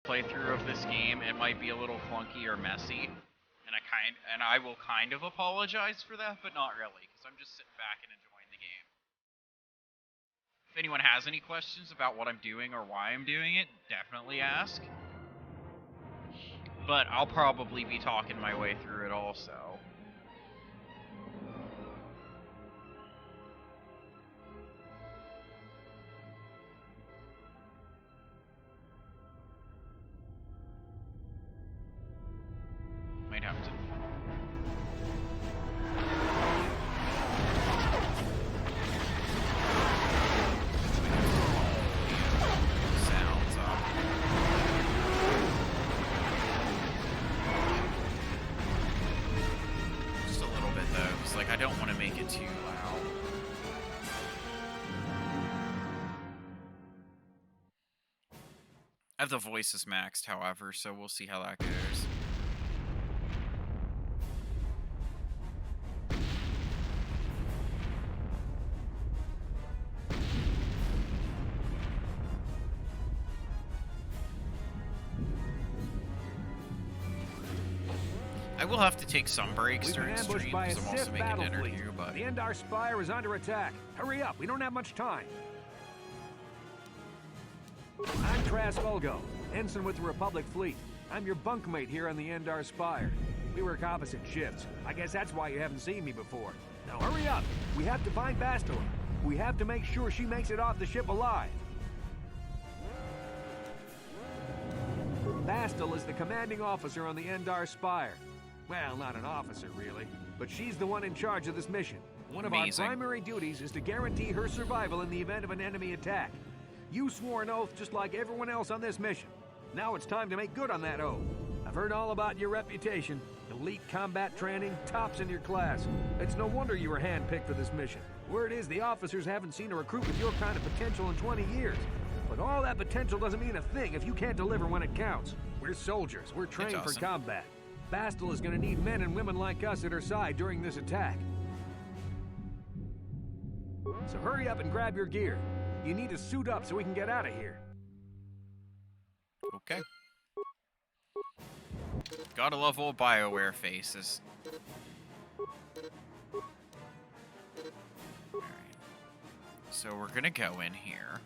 Playthrough of this game, it might be a little clunky or messy, and I will kind of apologize for that, but not really, because I'm just sitting back and enjoying the game. If anyone has any questions about what I'm doing or why I'm doing it, definitely ask. But I'll probably be talking my way through it also. Might have to. Sounds up. Just a little bit though, because like I don't want to make it too loud. I have the voices maxed, however, so we'll see how that goes. I will have to take some breaks during stream because I'm also making dinner here, but... The Endar Spire is under attack. Hurry up, we don't have much time. I'm Tras Volgo, ensign with the Republic Fleet. I'm your bunkmate here on the Endar Spire. We work opposite shifts. I guess that's why you haven't seen me before. Now hurry up. We have to find Bastila. We have to make sure she makes it off the ship alive. Bastila is the commanding officer on the Endar Spire. Well, not an officer, really, but she's the one in charge of this mission. One of our primary duties is to guarantee her survival in the event of an enemy attack. You swore an oath just like everyone else on this mission. Now it's time to make good on that oath. I've heard all about your reputation. Elite combat training, tops in your class. It's no wonder you were handpicked for this mission. Word is the officers haven't seen a recruit with your kind of potential in 20 years. But all that potential doesn't mean a thing if you can't deliver when it counts. We're soldiers. We're trained for combat. Bastila is going to need men and women like us at her side during this attack. So hurry up and grab your gear. You need to suit up so we can get out of here. Okay. Gotta love old BioWare faces. Alright. So we're gonna go in here.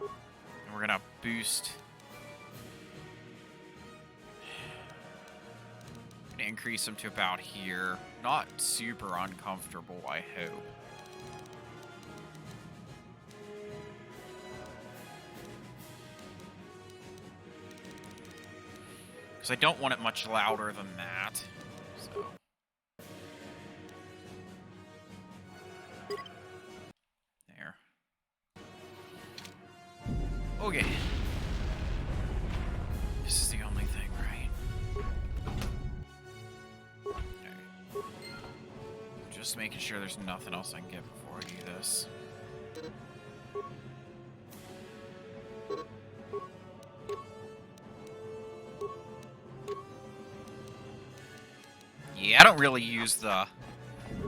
And we're gonna boost... increase them to about here. Not super uncomfortable, I hope. Because I don't want it much louder than that. So. There. Okay. This is the only thing, right? Okay. Just making sure there's nothing else I can get before I do this. Yeah, I don't really use the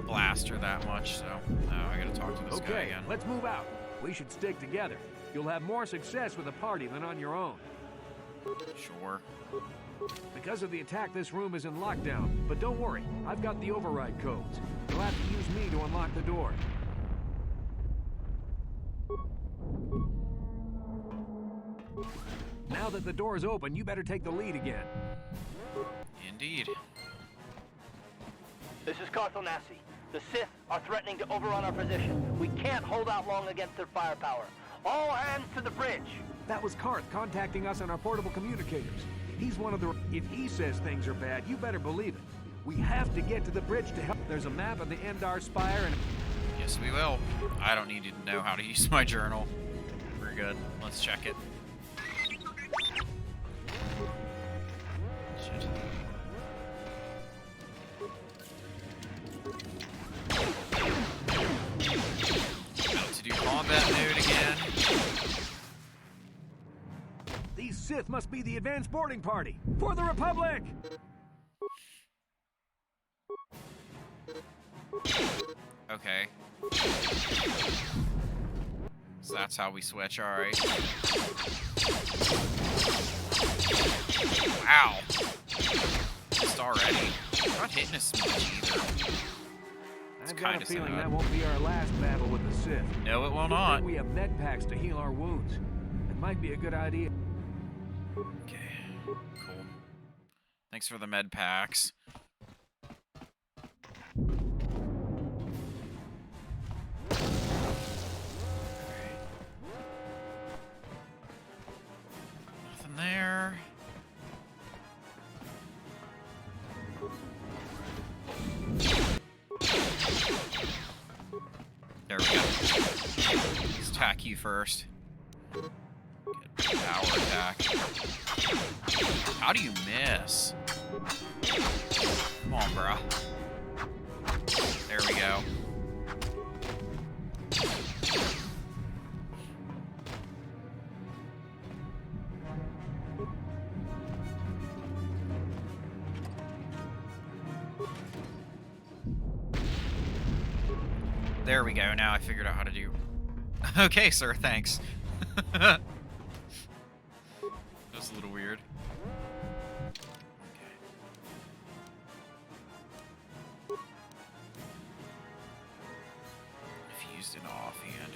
blaster that much, so I gotta talk to this guy again. Let's move out. We should stick together. You'll have more success with a party than on your own. Sure. Because of the attack, this room is in lockdown. But don't worry, I've got the override codes. You'll have to use me to unlock the door. Now that the door is open, you better take the lead again. Indeed. This is Kotor. The Sith are threatening to overrun our position. We can't hold out long against their firepower. All hands to the bridge! That was Karth contacting us on our portable communicators. He's one of the... If he says things are bad, you better believe it. We have to get to the bridge to help. There's a map of the Endar Spire and... Yes, we will. I don't need to know how to use my journal. We're good. Let's check it. Shit. About to do combat mode again. These Sith must be the advanced boarding party. For the Republic! Okay. So that's how we switch, alright. Wow. Just already. I'm not hitting us much either. I've got a feeling that won't be our last battle with the Sith. No, it will not. We have med packs to heal our wounds. It might be a good idea. Okay, cool. Thanks for the med packs. Nothing there. There we go. Let's attack you first. Get power attack. How do you miss? Come on, bruh. There we go. There we go. Now I figured out how to do. Okay, sir. Thanks. That was a little weird. Okay. If used an offhand,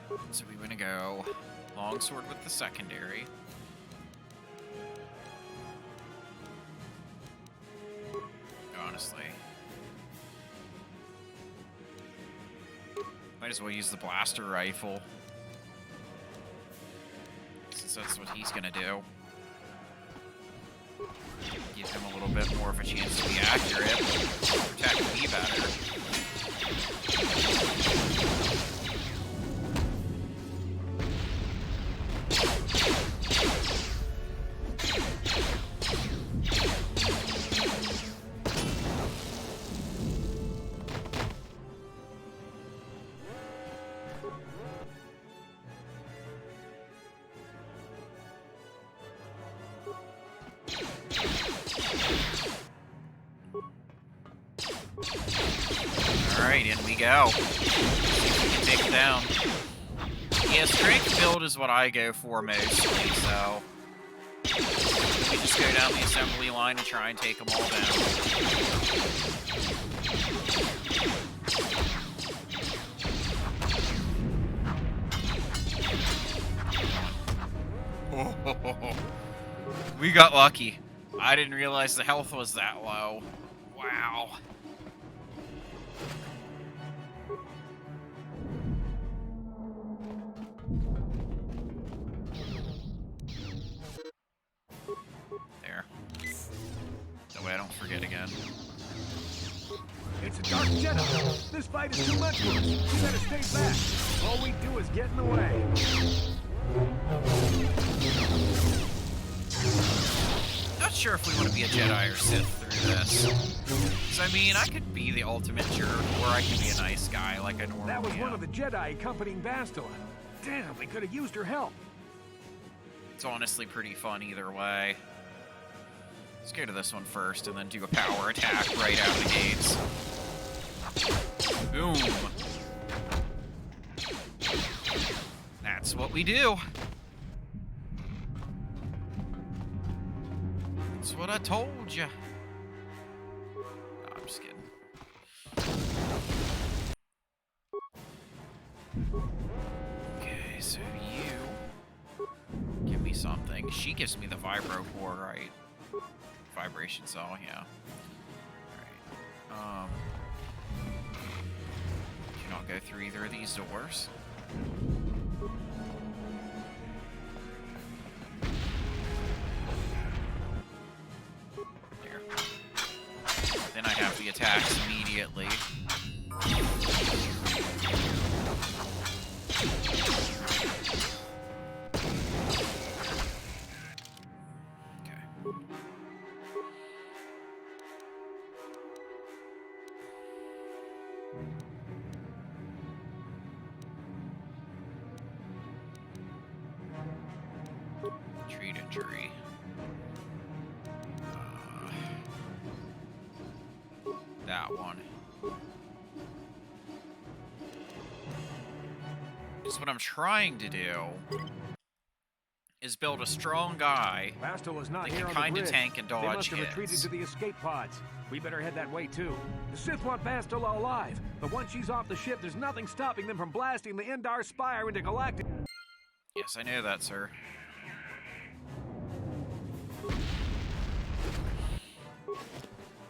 alright. So we want to go longsword with the secondary. Honestly. Might as well use the blaster rifle. Since that's what he's gonna do. Give him a little bit more of a chance to be accurate. Protect me better. Alright, in we go. We can take it down. Yeah, strength build is what I go for mostly, so... we just go down the assembly line and try and take them all down. We got lucky. I didn't realize the health was that low. Wow. bad. It's a Dark Jedi. This fight is too much for us. We better stay back. All we do is get in the way. Not sure if we want to be a Jedi or Sith through this. Because, I mean, I could be the ultimate jerk, or I could be a nice guy like I normally am. That was one of the Jedi accompanying Bastila. Damn, we could have used her help. It's honestly pretty fun either way. Let's go to this one first, and then do a power attack right out of the gates. Boom. That's what we do. That's what I told you. No, I'm just kidding. Okay, so you give me something. She gives me the vibro core, right? Vibration cell, yeah. Alright. Cannot go through either of these doors. There. Then I have the attacks immediately. Treat injury. That one. Because what I'm trying to do is build a strong guy Bastila's not that here can on the kind of bridge. tank and They dodge must have retreated hits. to the escape pods. We better head that way too. The Sith want Bastila alive, but once she's off the ship, there's nothing stopping them from blasting the Endar Spire into galactic. Yes, I know that, sir.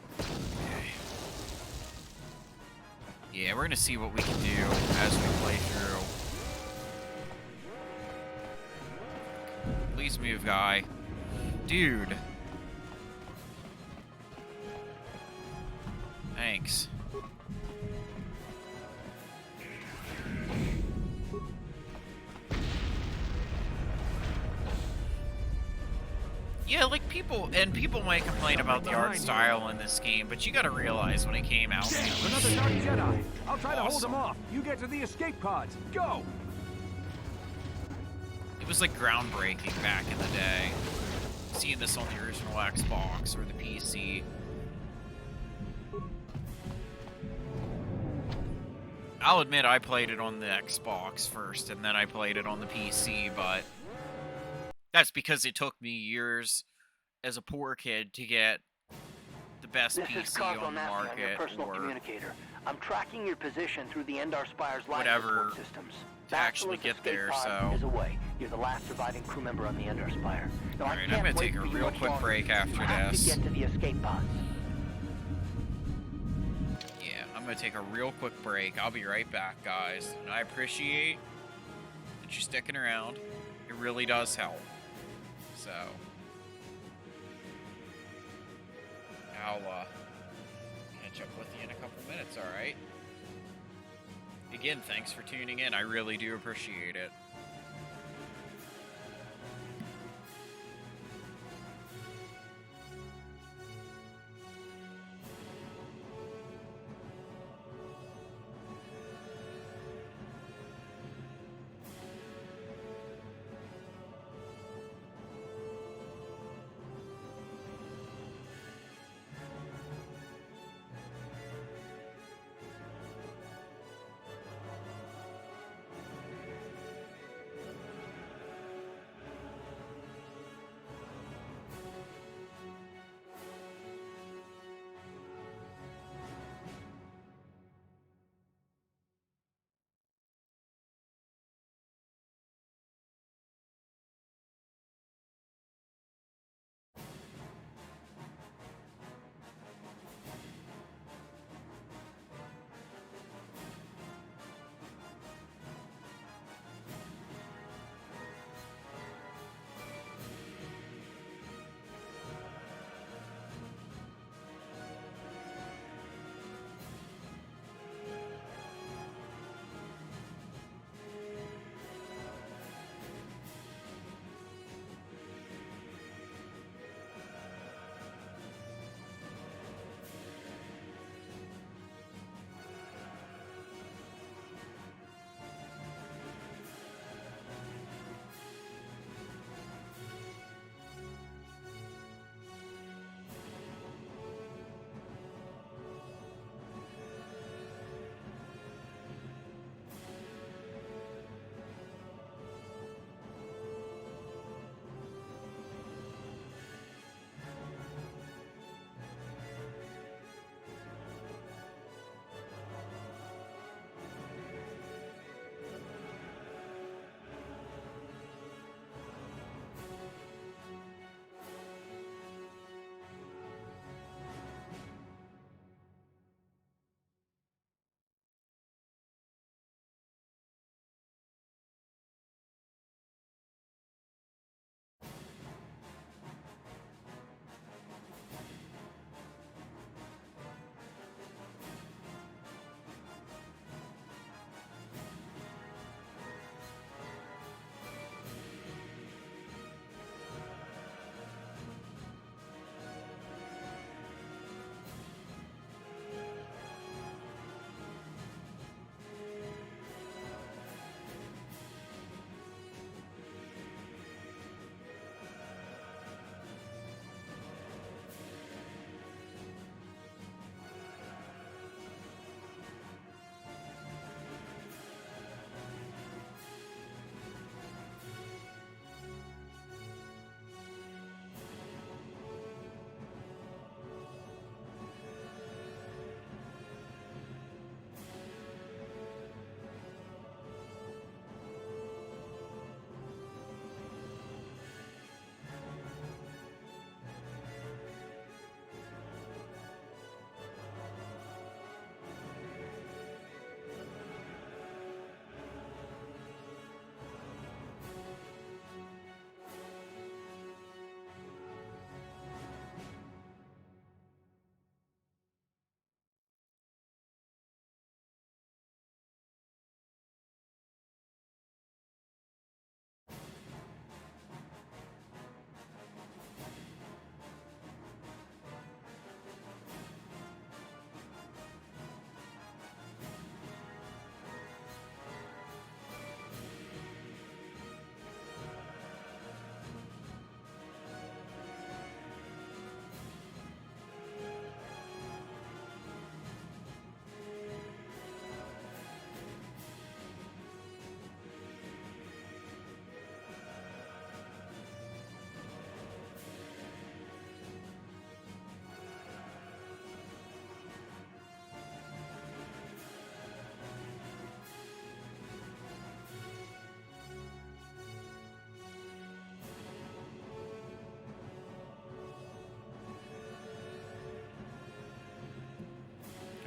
Okay. Yeah, we're gonna see what we can do as we play through. Please move, guy. Dude. Thanks. Yeah, like people might complain about the art style in this game, but you gotta realize when it came out. Damn, another Dark Jedi. I'll try to hold Awesome. them off. You get to the escape pods. Go! It was like groundbreaking back in the day. Seeing this on the original Xbox or the PC. I'll admit I played it on the Xbox first, and then I played it on the PC, but that's because it took me years as a poor kid to get the best This is PC Kotor on the Nappy, market, on your personal or communicator. I'm tracking your position through the Endar Spire's life whatever support systems. to actually Bastila's get escape there, pod so... is away. You're the last surviving crew member on the Endar Spire. Now, I Alright, can't I'm gonna wait take a for you real much quick longer. break after You have this. to get to the escape pods. Yeah, I'm gonna take a real quick break. I'll be right back, guys. And I appreciate that you're sticking around. It really does help. So... I'll, catch up with you in a couple minutes, alright? Again, thanks for tuning in. I really do appreciate it.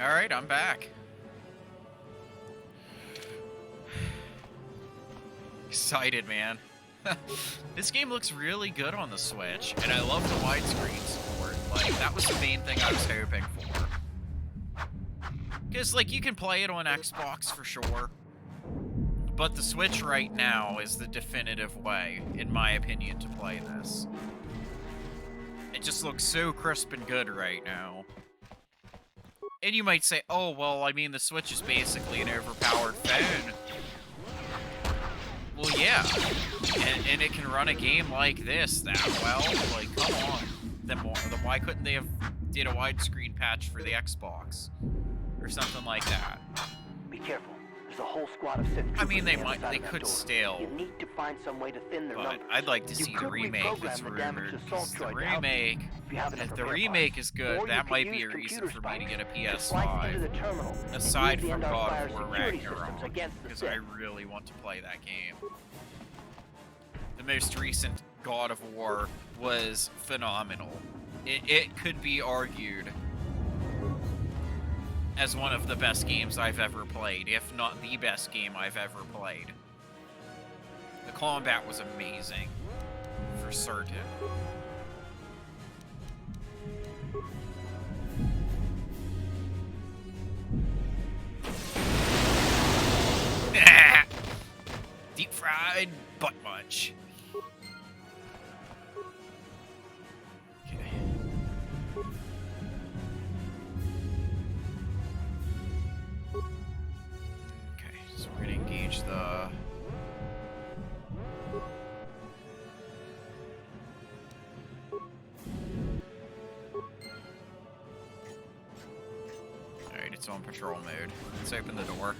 Alright, I'm back. Excited, man. This game looks really good on the Switch, and I love the widescreen support. Like, that was the main thing I was hoping for. Because, like, you can play it on Xbox for sure, but the Switch right now is the definitive way, in my opinion, to play this. It just looks so crisp and good right now. And you might say, oh, well, I mean, the Switch is basically an overpowered phone. Well, yeah. And it can run a game like this that well. Like, come on. Then why couldn't they have did a widescreen patch for the Xbox? Or something like that. Be careful. There's a whole squad of Sith. I mean, they could still. You need to find some way to thin their numbers. I'd like to see the remake that's rumored. If the remake is good, that might be a reason for me to get a PS5. Aside from God of War Ragnarok, because I really want to play that game. The most recent God of War was phenomenal. It could be argued as one of the best games I've ever played, if not the best game I've ever played. The combat was amazing, for certain. Deep fried butt munch. Okay, so we're gonna engage the... Alright, it's on patrol mode. Let's open the door.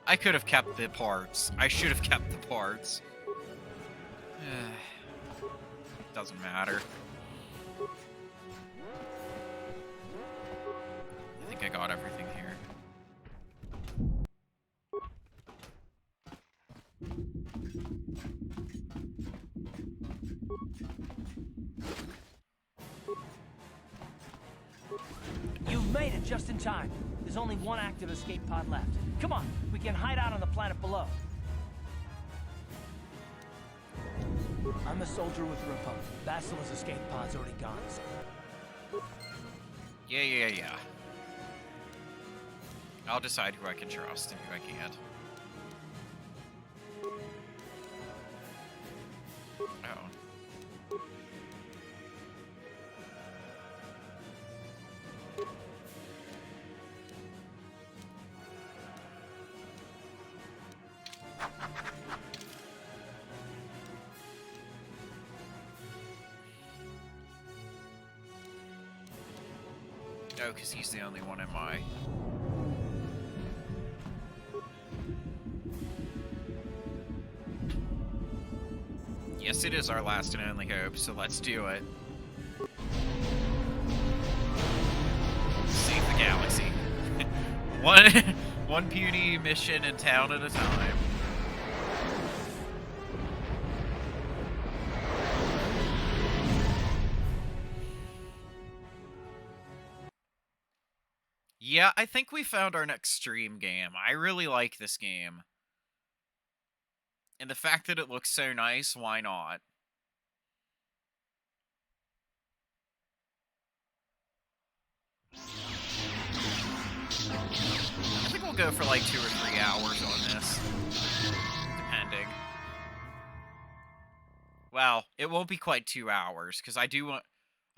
I could have kept the parts. I should have kept the parts. Doesn't matter. I think I got everything here. You've made it just in time. There's only one active escape pod left. Come on, we can hide out on the planet below. I'm a soldier with the Republic. Basila's escape pod's already gone. Yeah. I'll decide who I can trust and who I can't. Oh. Oh, because he's the only one in my... Yes, it is our last and only hope, so let's do it. Save the galaxy. one puny mission in town at a time. Yeah, I think we found our next stream game. I really like this game. And the fact that it looks so nice, why not? I think we'll go for like 2 or 3 hours on this. Depending. Well, it won't be quite 2 hours, because I do want...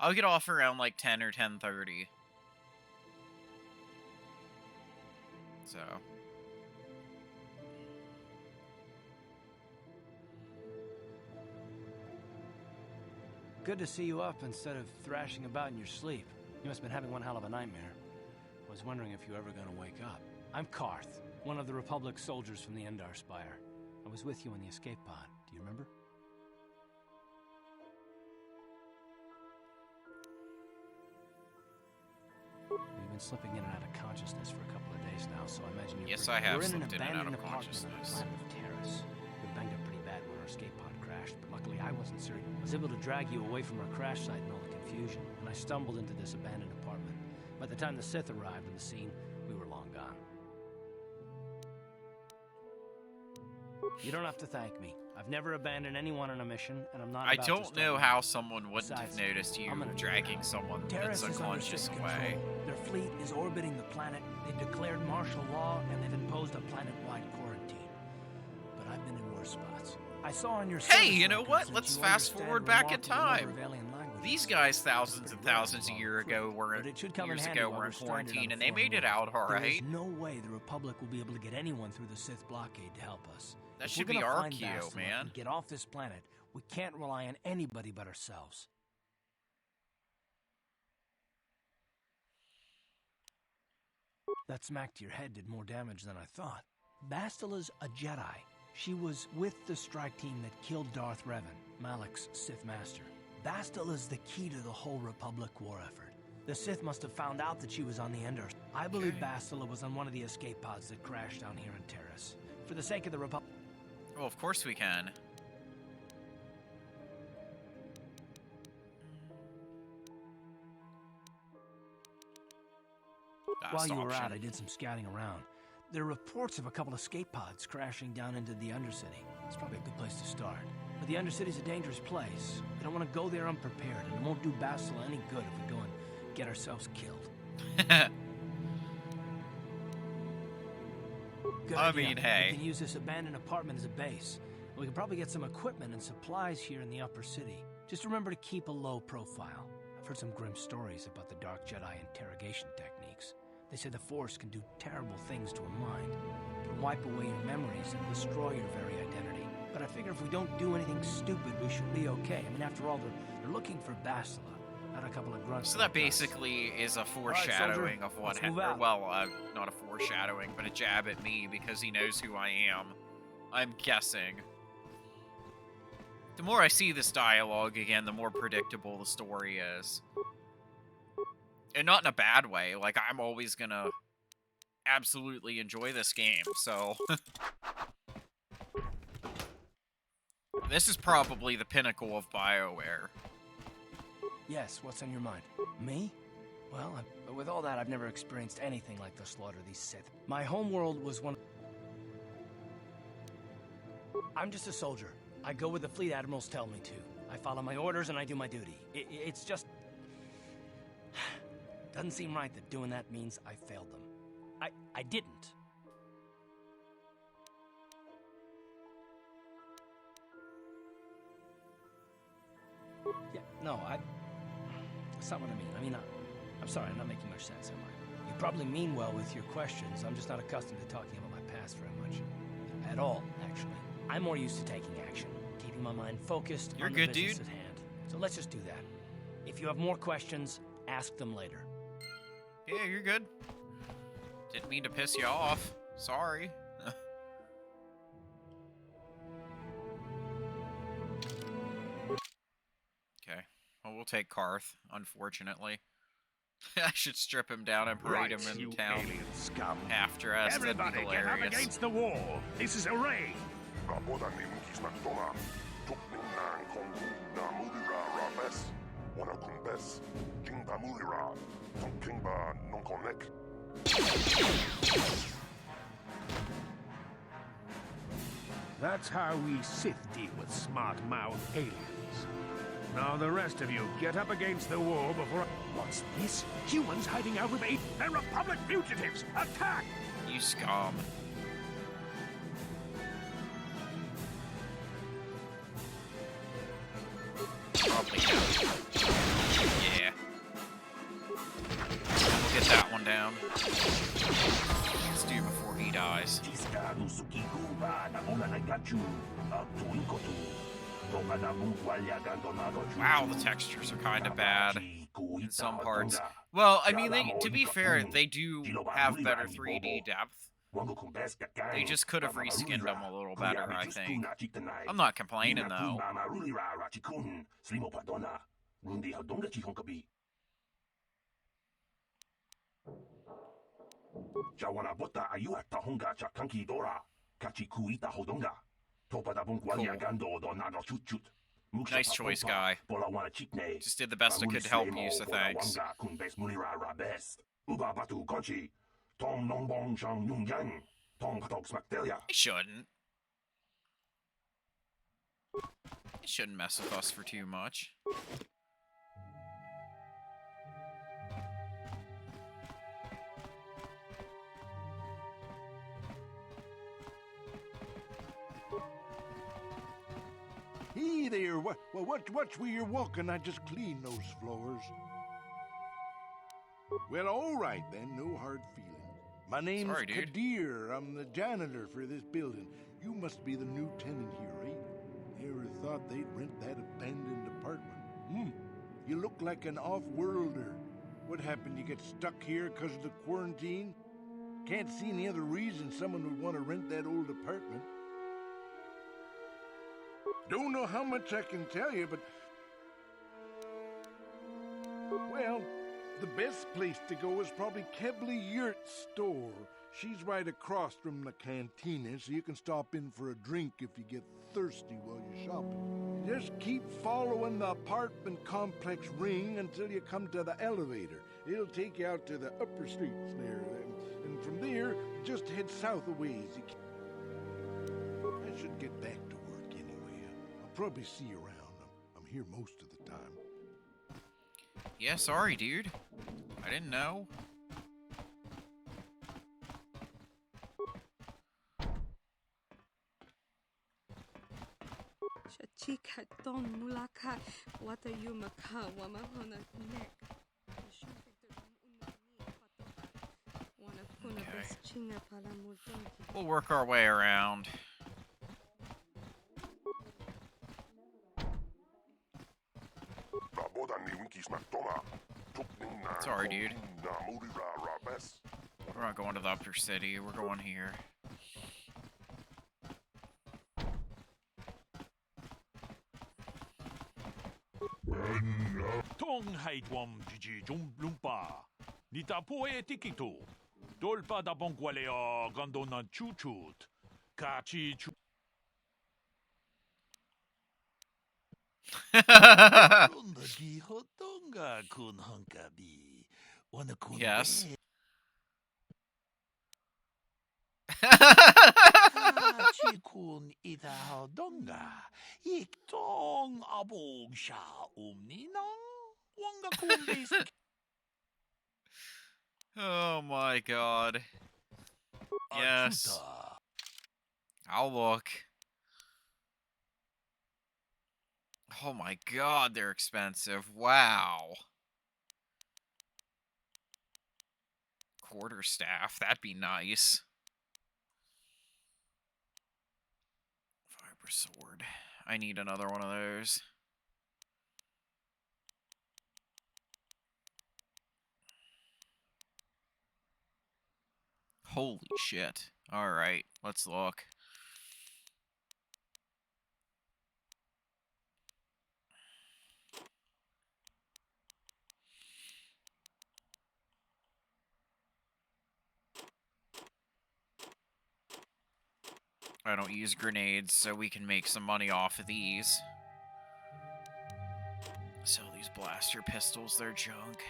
I'll get off around like 10 or 10:30. So... Good to see you up instead of thrashing about in your sleep. You must have been having one hell of a nightmare. I was wondering if you were ever going to wake up. I'm Karth, one of the Republic soldiers from the Endar Spire. I was with you in the escape pod. Do you remember? You've been slipping in and out of consciousness for a couple of days now, so I imagine you're... Yes, I have We're in an slipped in and out abandoned of apartment on the consciousness. planet of Terrace. We banged up pretty bad when our escape pod crashed, but luckily Luckily, I wasn't serious. I was able to drag you away from our crash site in all the confusion, and I stumbled into this abandoned apartment. By the time the Sith arrived on the scene, we were long gone. You don't have to thank me. I've never abandoned anyone on a mission, and I'm not. I don't know how someone wouldn't have noticed you dragging someone that's unconscious away. Their fleet is orbiting the planet. They've declared martial law, and they've imposed a planet-wide quarantine. But I've been in worse spots. I saw on your. Hey, you know what? Let's fast forward back in time. These guys, thousands and thousands of years ago, were in quarantine, and they made it out all right. There's no way the Republic will be able to get anyone through the Sith blockade to help us. That should be our cue, man. Get off this planet. We can't rely on anybody but ourselves. That smack to your head did more damage than I thought. Bastila's a Jedi. She was with the strike team that killed Darth Revan, Malak's Sith master. Bastila's the key to the whole Republic war effort. The Sith must have found out that she was on the Endor. I believe Bastila was on one of the escape pods that crashed down here in Terrace. For the sake of the Republic... Well, of course we can. While you were out, I did some scouting around. There are reports of a couple escape pods crashing down into the Undercity. It's probably a good place to start. But the Undercity's a dangerous place. We don't want to go there unprepared, and it won't do Bastila any good if we go and get ourselves killed. Good idea. I mean, hey. We can use this abandoned apartment as a base. We can probably get some equipment and supplies here in the upper city. Just remember to keep a low profile. I've heard some grim stories about the Dark Jedi interrogation techniques. They say the Force can do terrible things to a mind. It can wipe away your memories and destroy your very identity. But I figure if we don't do anything stupid, we should be okay. I mean, after all, they're looking for Bastila. Not a couple of grunts. So that basically is a foreshadowing of what happened. Well, not a foreshadowing, but a jab at me because he knows who I am. I'm guessing. The more I see this dialogue again, the more predictable the story is. And not in a bad way. Like, I'm always gonna absolutely enjoy this game, so... This is probably the pinnacle of BioWare. Yes, what's on your mind? Me? Well, with all that, I've never experienced anything like the slaughter of these Sith. My homeworld was one... I'm just a soldier. I go where the fleet admirals tell me to. I follow my orders and I do my duty. It's just... Doesn't seem right that doing that means I failed them. I didn't. Yeah, no, that's not what I mean. I mean, I'm sorry, I'm not making much sense, am I? You probably mean well with your questions. I'm just not accustomed to talking about my past very much. At all, actually. I'm more used to taking action, keeping my mind focused on the business at hand. So let's just do that. If you have more questions, ask them later. Yeah, you're good. Didn't mean to piss you off. Sorry. Okay. Well, we'll take Karth, unfortunately. I should strip him down and parade him in town after us. Everybody get up against the wall. This is a raid. That's how we Sith deal with smart-mouthed aliens. Now the rest of you, get up against the wall before... What's this? Humans hiding out with me? They're Republic fugitives! Attack! You scum. Probably yeah. We'll get that one down. Let's do before he dies. Wow, the textures are kind of bad in some parts. Well, I mean, to be fair, they do have better 3D depth. They just could have reskinned them a little better, I think. I'm not complaining, though. Cool. Nice choice, guy. Just did the best I could to help you, so thanks. He shouldn't. He shouldn't mess with us for too much. Hey there, watch where you're walking. I just cleaned those floors. Well, all right then, no hard feelings. My name's Kadir. I'm the janitor for this building. You must be the new tenant here, eh? Never thought they'd rent that abandoned apartment. You look like an off-worlder. What happened? You get stuck here because of the quarantine? Can't see any other reason someone would want to rent that old apartment. Don't know how much I can tell you, but... Well, the best place to go is probably Kebley Yurt's store. She's right across from the cantina, so you can stop in for a drink if you get thirsty while you're shopping. Just keep following the apartment complex ring until you come to the elevator. It'll take you out to the upper streets there. And from there, just head south a ways. I should get back to work anyway. I'll probably see you around. I'm here most of the time. Yeah, sorry, dude. I didn't know. We'll work our way around. Sorry, dude. We're not going to the upper city. We're going here. Tong haitwam jiji lumpa. Nita poe tikito. Dolpa da bongwaleo gondona chuchut. Kachi chu. Yes. Chikun ita donga. Iktong abog sha Wanga kun Oh my god. Yes. I'll look. Oh my god, they're expensive. Wow. Quarterstaff, that'd be nice. Fiber sword. I need another one of those. Holy shit. Alright, let's look. I don't use grenades, so we can make some money off of these. Sell these blaster pistols, they're junk.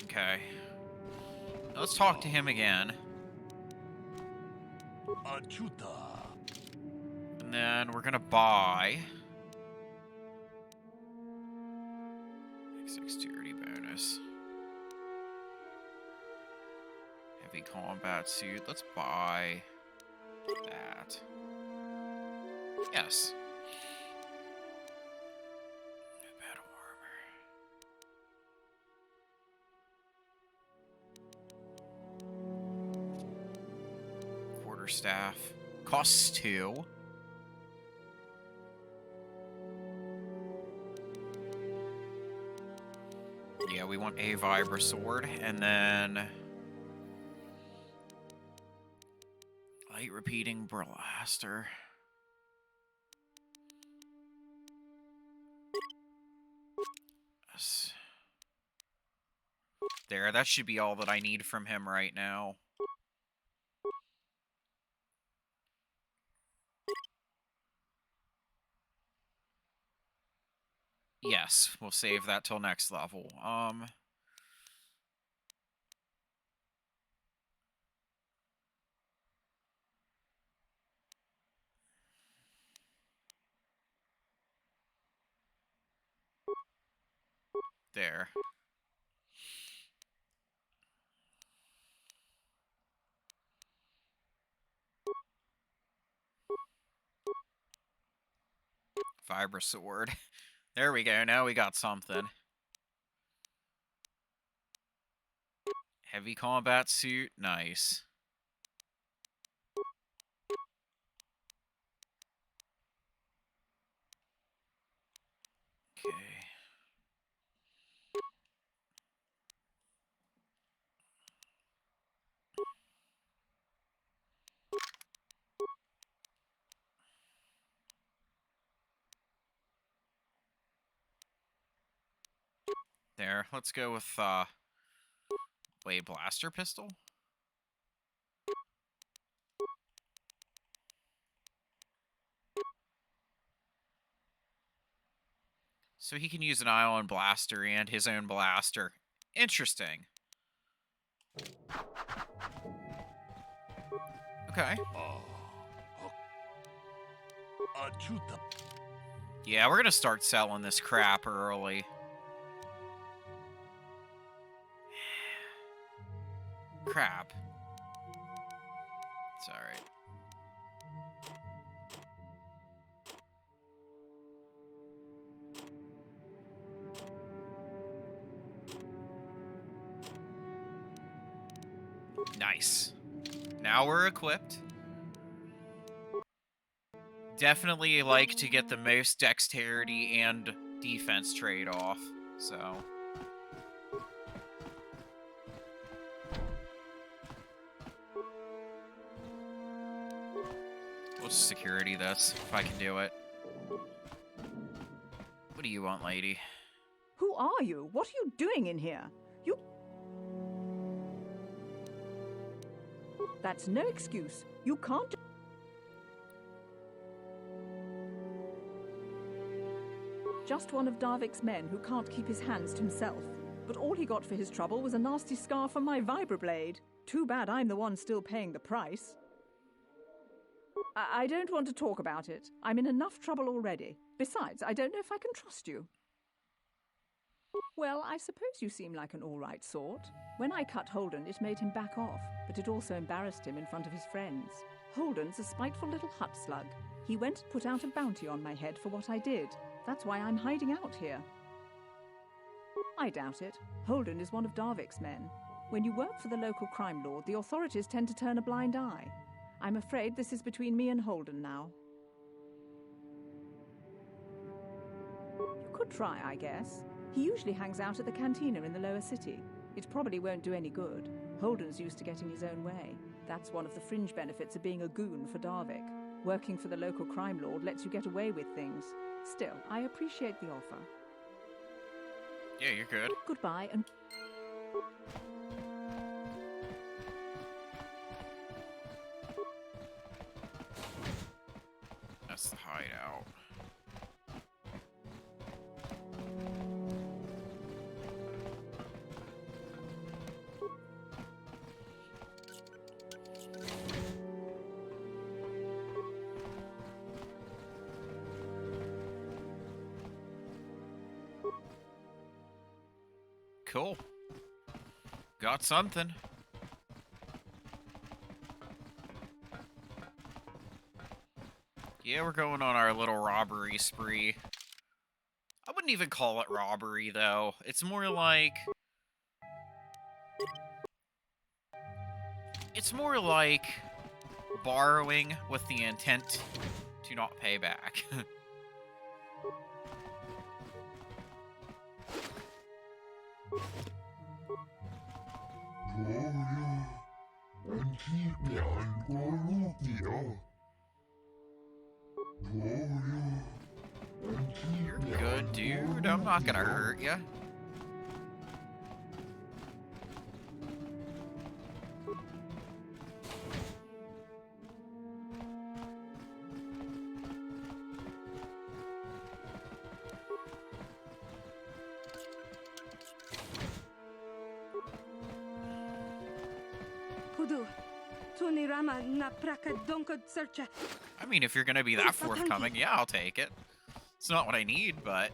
Okay. Let's talk to him again. And then we're gonna buy X6 bonus. Heavy combat suit. Let's buy that. Yes. Battle armor. Quarterstaff. Costs 2. Yeah, we want a vibra sword, and then light repeating blaster. There, that should be all that I need from him right now. Yes, we'll save that till next level. There. Vibra sword. There we go, now we got something. Heavy combat suit, nice. Okay. There, let's go with, wait, blaster pistol? So he can use an ion blaster and his own blaster. Interesting. Okay. Yeah, we're gonna start selling this crap early. Crap. It's alright. Nice. Now we're equipped. Definitely like to get the most dexterity and defense trade-off, so... We'll just security this, if I can do it. What do you want, lady? Who are you? What are you doing in here? You... That's no excuse. You can't... Just one of Darvik's men who can't keep his hands to himself. But all he got for his trouble was a nasty scar from my vibroblade. Too bad I'm the one still paying the price. I don't want to talk about it. I'm in enough trouble already. Besides, I don't know if I can trust you. Well, I suppose you seem like an all-right sort. When I cut Holden, it made him back off, but it also embarrassed him in front of his friends. Holden's a spiteful little hut slug. He went and put out a bounty on my head for what I did. That's why I'm hiding out here. I doubt it. Holden is one of Darvik's men. When you work for the local crime lord, the authorities tend to turn a blind eye. I'm afraid this is between me and Holden now. You could try, I guess. He usually hangs out at the cantina in the lower city. It probably won't do any good. Holden's used to getting his own way. That's one of the fringe benefits of being a goon for Darvik. Working for the local crime lord lets you get away with things. Still, I appreciate the offer. Yeah, you're good. Goodbye and... That's the hideout. Cool. Got something. Yeah, we're going on our little robbery spree. I wouldn't even call it robbery, though. It's more like... It's more like borrowing with the intent to not pay back. You're good, dude. I'm not gonna hurt ya. Tudu. Tunirama na praka donko searcha. I mean, if you're gonna be that forthcoming, yeah, I'll take it. It's not what I need, but...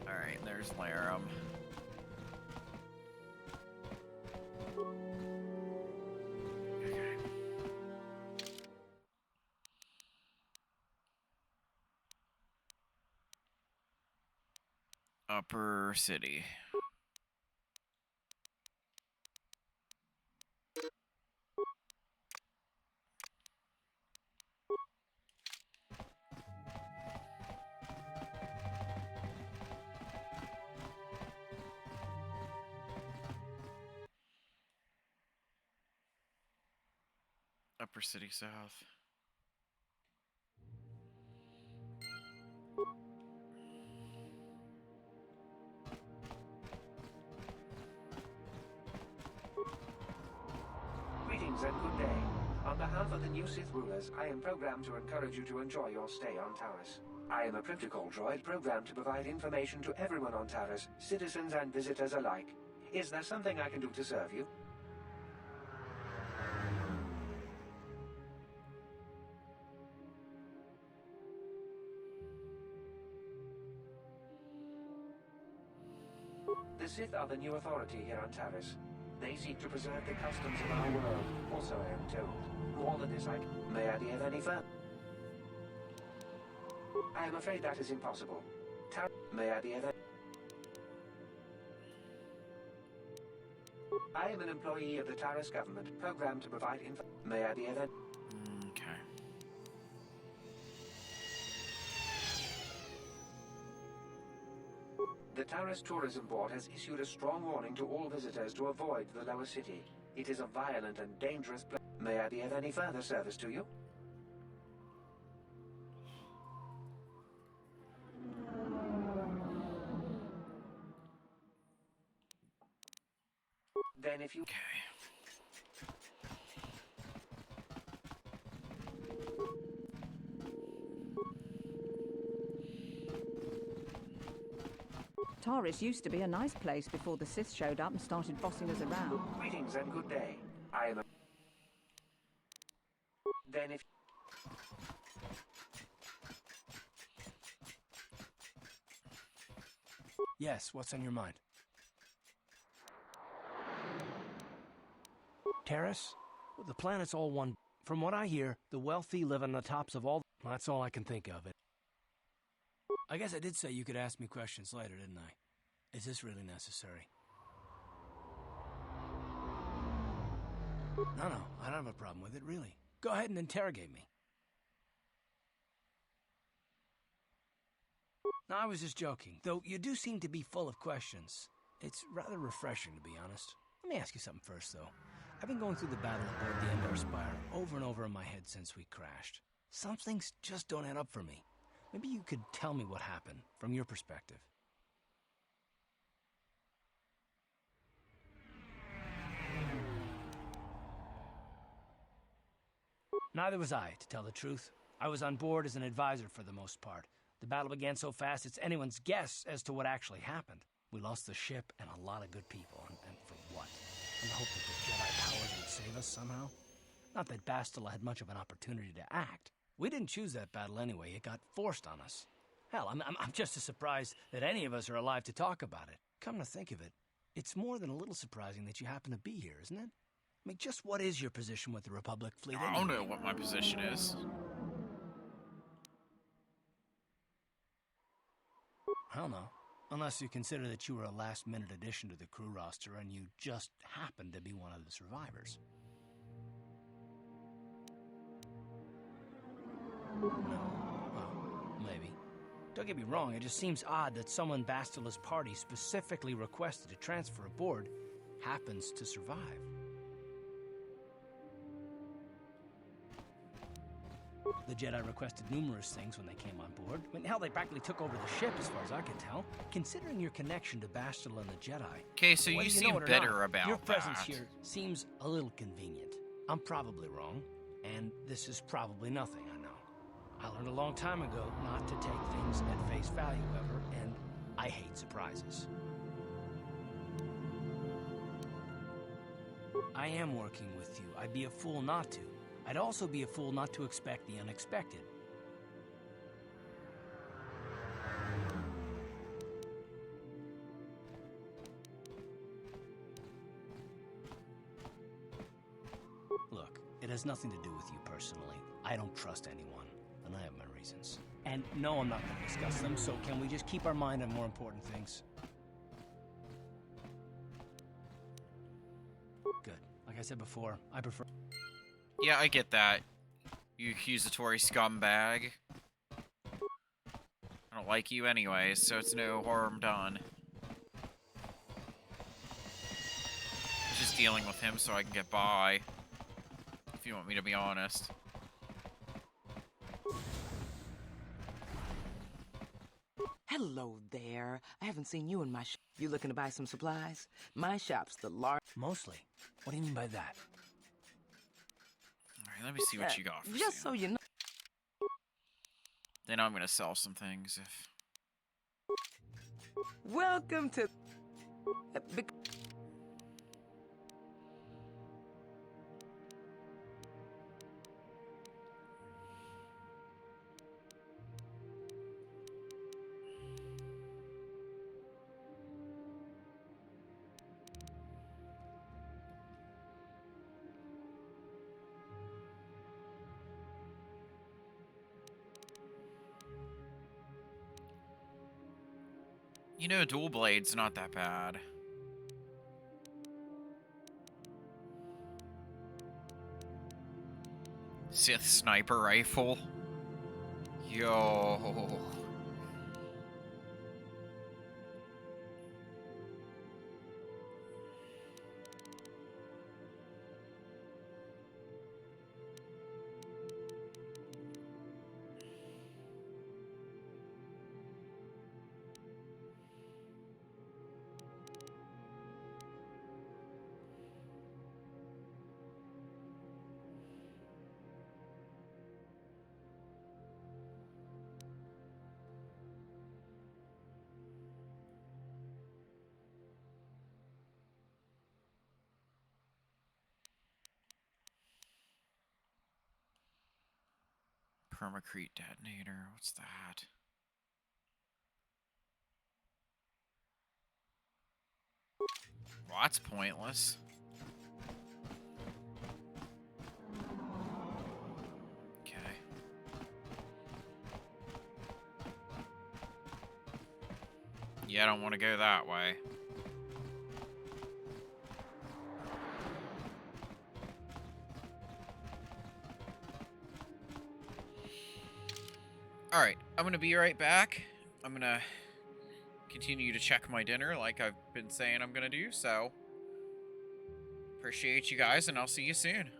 Alright, there's Laram. Okay. Upper City. Upper City South. Greetings and good day. On behalf of the new Sith rulers, I am programmed to encourage you to enjoy your stay on Taris. I am a protocol droid programmed to provide information to everyone on Taris, citizens and visitors alike. Is there something I can do to serve you? The Sith are the new authority here on Taris. They seek to preserve the customs of our world, also I am told. More than this, may I be of any further? I am afraid that is impossible. May I be of any... I am an employee of the Taris government, programmed to provide info. May I be of any... Okay. The Taris Tourism Board has issued a strong warning to all visitors to avoid the lower city. It is a violent and dangerous place. May I be of any further service to you? Then if you... Okay. Taris used to be a nice place before the Sith showed up and started bossing us around. Greetings and good day. I am a... Then if... Yes, what's on your mind? Terrace? Well, the planet's all one. From what I hear, the wealthy live on the tops of all... That's all I can think of. I guess I did say you could ask me questions later, didn't I? Is this really necessary? No, I don't have a problem with it, really. Go ahead and interrogate me. No, I was just joking, though you do seem to be full of questions. It's rather refreshing, to be honest. Let me ask you something first, though. I've been going through the battle aboard the Endar Spire over and over in my head since we crashed. Some things just don't add up for me. Maybe you could tell me what happened, from your perspective. Neither was I, to tell the truth. I was on board as an advisor for the most part. The battle began so fast it's anyone's guess as to what actually happened. We lost the ship and a lot of good people, and for what? In the hope that the Jedi powers would save us somehow? Not that Bastila had much of an opportunity to act. We didn't choose that battle anyway. It got forced on us. Hell, I'm just as surprised that any of us are alive to talk about it. Come to think of it, it's more than a little surprising that you happen to be here, isn't it? I mean, just what is your position with the Republic fleet anyway? I don't know what my position is. I don't know. Unless you consider that you were a last-minute addition to the crew roster and you just happened to be one of the survivors. No. Well, maybe. Don't get me wrong, it just seems odd that someone Bastila's party specifically requested to transfer aboard happens to survive. The Jedi requested numerous things when they came on board. I mean, hell, they practically took over the ship, as far as I can tell. Considering your connection to Bastila and the Jedi... Okay, so you seem bitter about your presence that. here seems a little convenient. I'm probably wrong, and this is probably nothing, I know. I learned a long time ago not to take things at face value, ever, and I hate surprises. I am working with you. I'd be a fool not to. I'd also be a fool not to expect the unexpected. Look, it has nothing to do with you personally. I don't trust anyone, and I have my reasons. And no, I'm not going to discuss them, so can we just keep our mind on more important things? Good. Like I said before, I prefer... Yeah, I get that. You accusatory scumbag. I don't like you anyways, so it's no harm done. I'm just dealing with him so I can get by. If you want me to be honest. Hello there. I haven't seen you in my shop. You looking to buy some supplies? My shop's the large... Mostly. What do you mean by that? Alright, let me see what you got for Just sale. so you know. Then I'm gonna sell some things if... Welcome to... You know, dual blade's not that bad. Sith sniper rifle. Yo. Permacrete detonator. What's that? Well, that's pointless. Okay. Yeah, I don't want to go that way. Alright, I'm gonna be right back. I'm gonna continue to check my dinner like I've been saying I'm gonna do, so... Appreciate you guys, and I'll see you soon.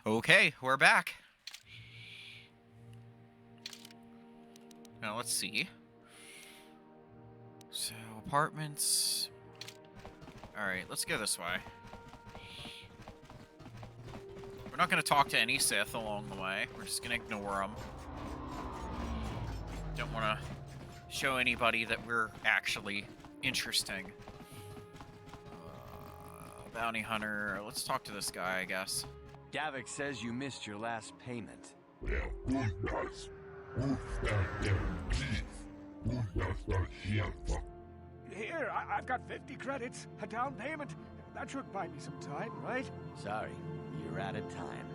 Okay, we're back. Now let's see. So, apartments. Alright, let's go this way. We're not going to talk to any Sith along the way. We're just going to ignore them. Don't want to show anybody that we're actually interesting. Bounty hunter. Let's talk to this guy, I guess. Davik says you missed your last payment. Here, I've got 50 credits, a down payment. That should buy me some time, right? Sorry, you're out of time.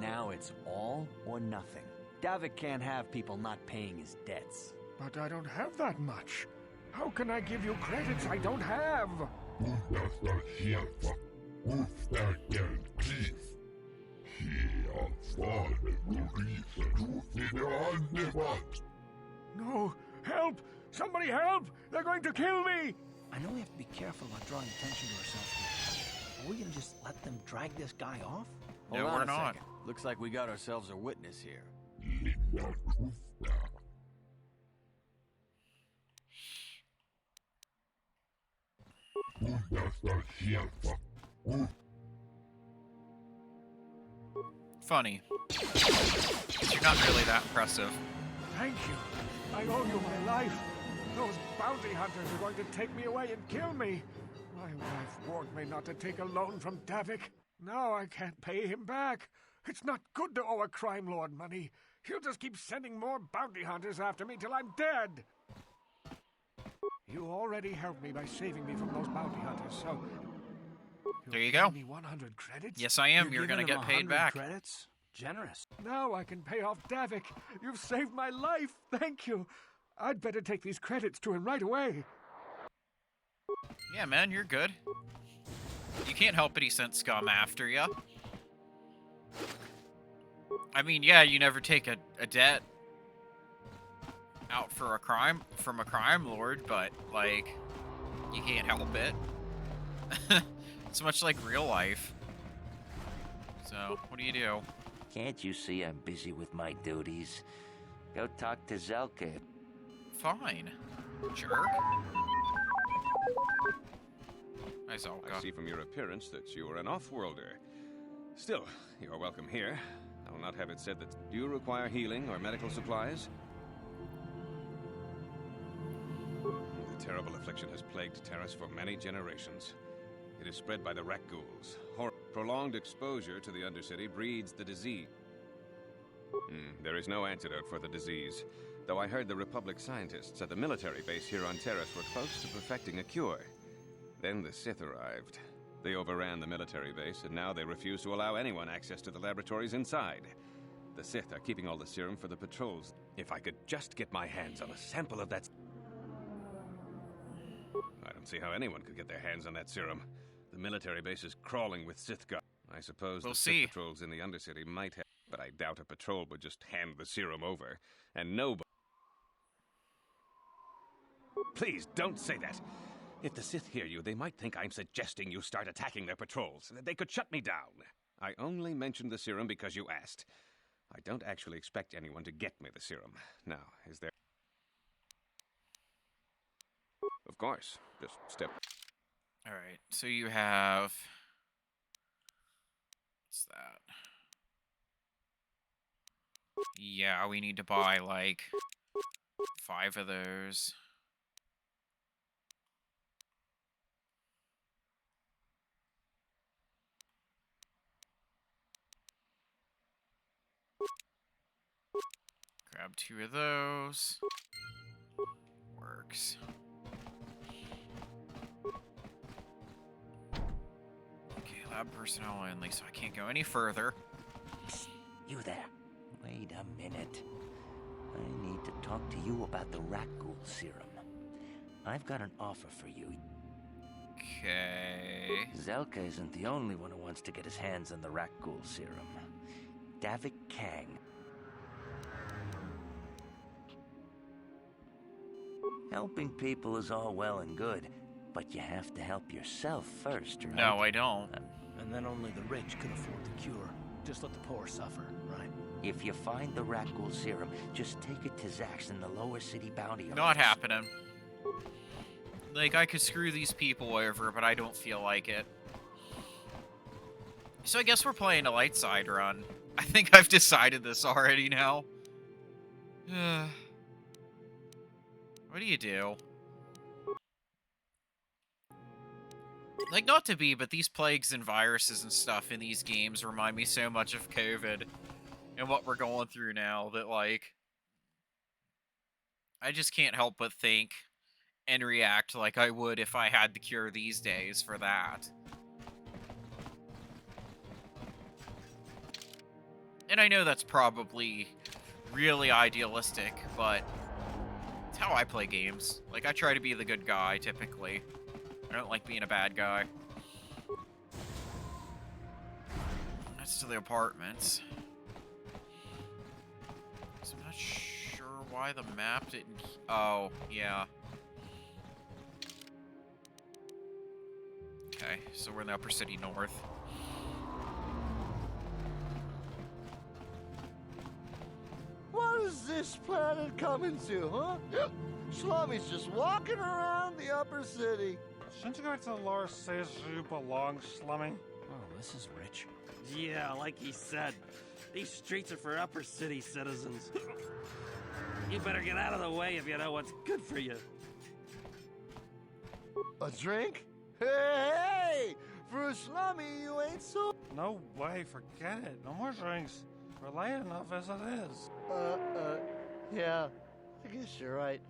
Now it's all or nothing. Davik can't have people not paying his debts. But I don't have that much. How can I give you credits I don't have? No! Help! Somebody help! They're going to kill me! I know we have to be careful about drawing attention to ourselves here. Are we gonna just let them drag this guy off? No, we're not. Looks like we got ourselves a witness here. Funny. Because you're not really that impressive. Thank you. I owe you my life. Those bounty hunters are going to take me away and kill me. My wife warned me not to take a loan from Davik. Now I can't pay him back. It's not good to owe a crime lord money. He'll just keep sending more bounty hunters after me till I'm dead. You already helped me by saving me from those bounty hunters, so... There you go. Me 100 credits? Yes, I am. You're gonna get paid back. Credits? Generous. Now I can pay off Davik. You've saved my life. Thank you. I'd better take these credits to him right away. Yeah, man, you're good. You can't help it he sent scum after you. I mean, yeah, you never take a debt out for a crime from a crime lord, but like, you can't help it. It's much like real life. So, what do you do? Can't you see I'm busy with my duties? Go talk to Zelka. Fine. Jerk. Hi, Zelka. I see from your appearance that you are an off-worlder. Still, you are welcome here. I will not have it said that... Do you require healing or medical supplies? The terrible affliction has plagued Terrace for many generations. It is spread by the rat ghouls. Prolonged exposure to the Undercity breeds the disease. There is no antidote for the disease, though I heard the Republic scientists at the military base here on Terrace were close to perfecting a cure. Then the Sith arrived. They overran the military base, and now they refuse to allow anyone access to the laboratories inside. The Sith are keeping all the serum for the patrols. If I could just get my hands on a sample of that... I don't see how anyone could get their hands on that serum. The military base is crawling with Sith guards. I suppose the Sith patrols in the Undercity might have... But I doubt a patrol would just hand the serum over. And nobody... Please, don't say that. If the Sith hear you, they might think I'm suggesting you start attacking their patrols. They could shut me down. I only mentioned the serum because you asked. I don't actually expect anyone to get me the serum. Now, is there... Of course. Just step... Alright, so you have... What's that? Yeah, we need to buy, like, 5 of those. Grab 2 of those. Works. Okay, lab personnel only, so I can't go any further. Psst, you there. Wait a minute. I need to talk to you about the rat ghoul serum. I've got an offer for you. Okay. Zelka isn't the only one who wants to get his hands on the rat ghoul serum. Davik Kang. Helping people is all well and good, but you have to help yourself first, right? No, I don't. And then only the rich could afford the cure. Just let the poor suffer, right? If you find the rat ghoul serum, just take it to Zax in the lower city bounty office. Not happening. Like, I could screw these people over, but I don't feel like it. So I guess we're playing a light side run. I think I've decided this already now. What do you do? Like, not to be, but these plagues and viruses and stuff in these games remind me so much of COVID and what we're going through now that, like, I just can't help but think and react like I would if I had the cure these days for that. And I know that's probably really idealistic, but it's how I play games. Like, I try to be the good guy, typically. I don't like being a bad guy. That's to the apartments. So I'm not sure why the map didn't... Oh, yeah. Okay, so we're in the Upper City North. What is this planet coming to, huh? Slummy's just walking around the Upper City. Shouldn't you go to the lower says you belong, Slummy? Oh, this is rich. Yeah, like he said. These streets are for upper city citizens. You better get out of the way if you know what's good for you. A drink? Hey! For a slummy, you ain't so... No way, forget it. No more drinks. We're late enough as it is. Yeah. I guess you're right.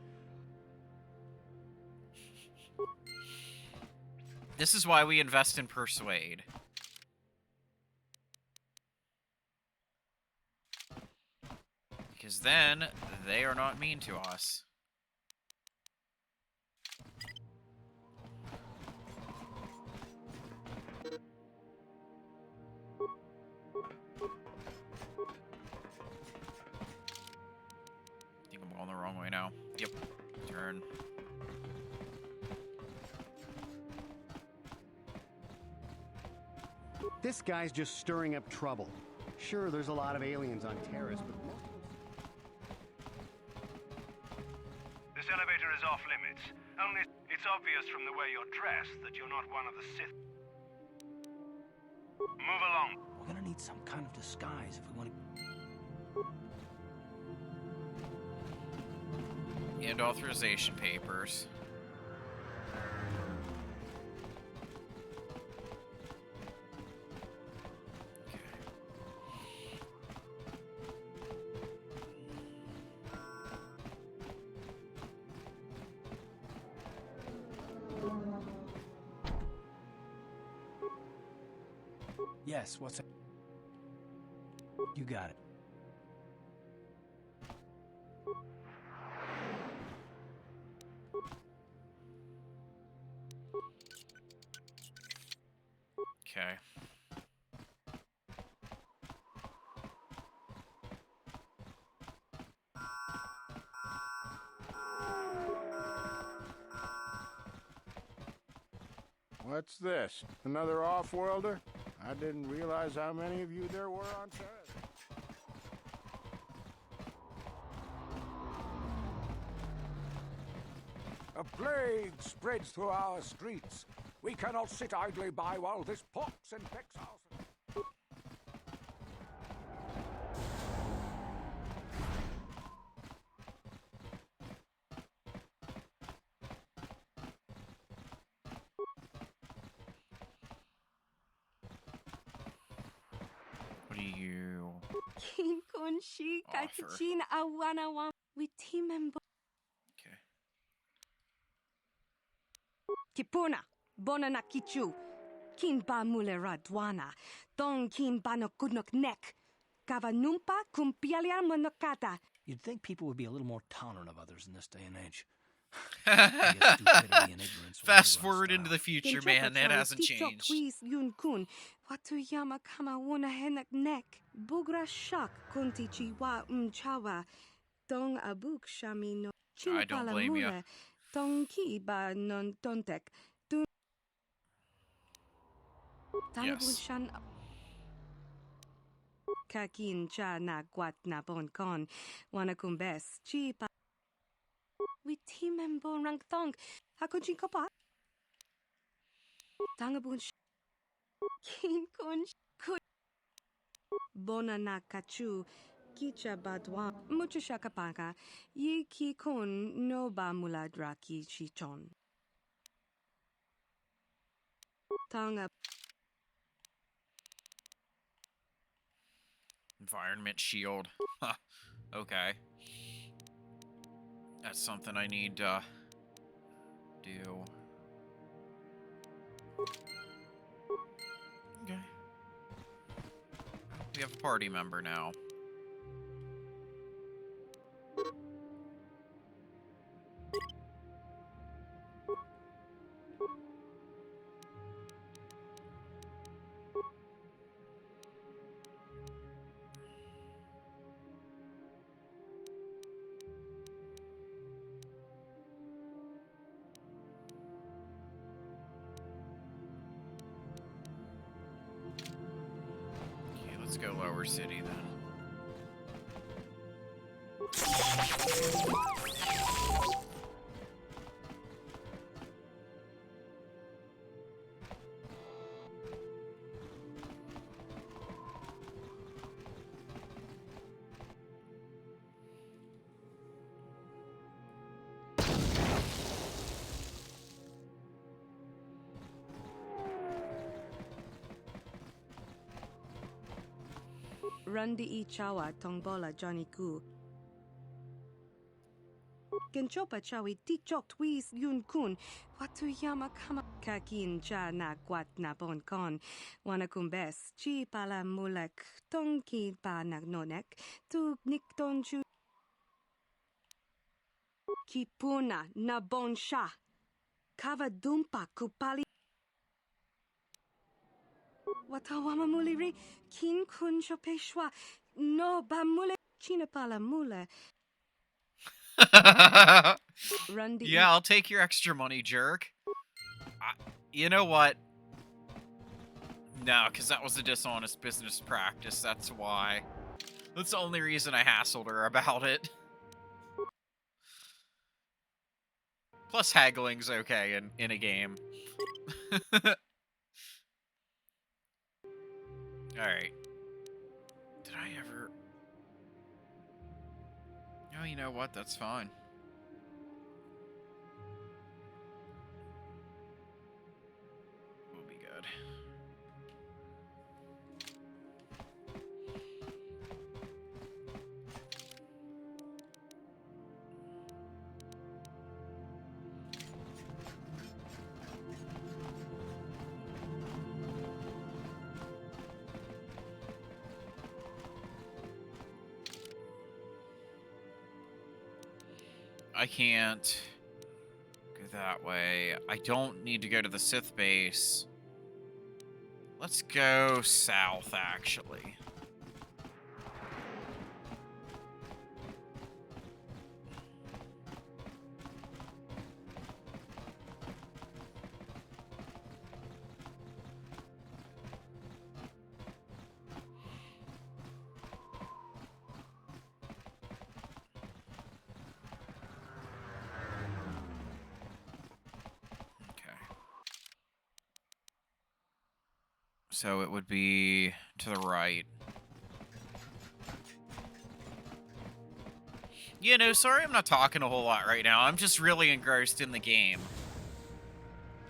This is why we invest in Persuade. Because then, they are not mean to us. I think I'm going the wrong way now. Yep. Turn. This guy's just stirring up trouble. Sure, there's a lot of aliens on Terrace, but... This elevator is off limits. Only it's obvious from the way you're dressed that you're not one of the Sith. Move along. We're gonna need some kind of disguise if we want to... And authorization papers. Yes, what's it? You got it. Okay. What's this? Another off-worlder? I didn't realize how many of you there were on Terrace. A plague spreads through our streets. We cannot sit idly by while this pox infects our... What do you... Kin Kunshi Kakichin Awanawa with team member. Okay. Kipuna, Bonana Kichu, Kin Ba Mulera Dwana, Don Kin Bano Kudnok Nek, Kavanumpa Kumpialia Monokata. You'd think people would be a little more tolerant of others in this day and age. I guess stupidity and ignorance Fast forward into the future, man. That hasn't changed. Yun Kun, Watuyama Kama Wona Henak Nek, Bugra Shak Kunti Chiwa Mchawa, Dong Abuk Shamino, I don't blame you. Dong Ki Ba Non Tontek, Dun Yes. Talabushan. Kakin cha na guat na bon con. Wanakumbes. Chi pa. Witimem bon rang thong. Hakuchin kopa. Tangabun. Kin kun. Bonana kachu. Kicha badwa. Mucho shakapaka. Yi ki kun no ba muladra ki chichon. Tanga. Environment shield. Huh. Okay. That's something I need to do. Okay. We have a party member now. Okay, let's go lower city then. Randi I chawa tongbola Johnny Gu. Genchopa chawi tichok twis yun kun. Watu yama kama kakin cha na guat na bon con. Wanakumbes. Chi pala mulek. Tongki pa nagnonek. Tu nikton chu. Kipuna na bon sha. Kava dumpa kupali. Watawama muliri. Kin kun chopeshwa. No ba mule. China pala mule. Yeah, I'll take your extra money, jerk. You know what? No, because that was a dishonest business practice, that's why. That's the only reason I hassled her about it. Plus, haggling's okay in a game. Alright. Did I ever... Oh, you know what? That's fine. We'll be good. I can't go that way. I don't need to go to the Sith base. Let's go south, actually. So it would be to the right. You know, sorry I'm not talking a whole lot right now. I'm just really engrossed in the game.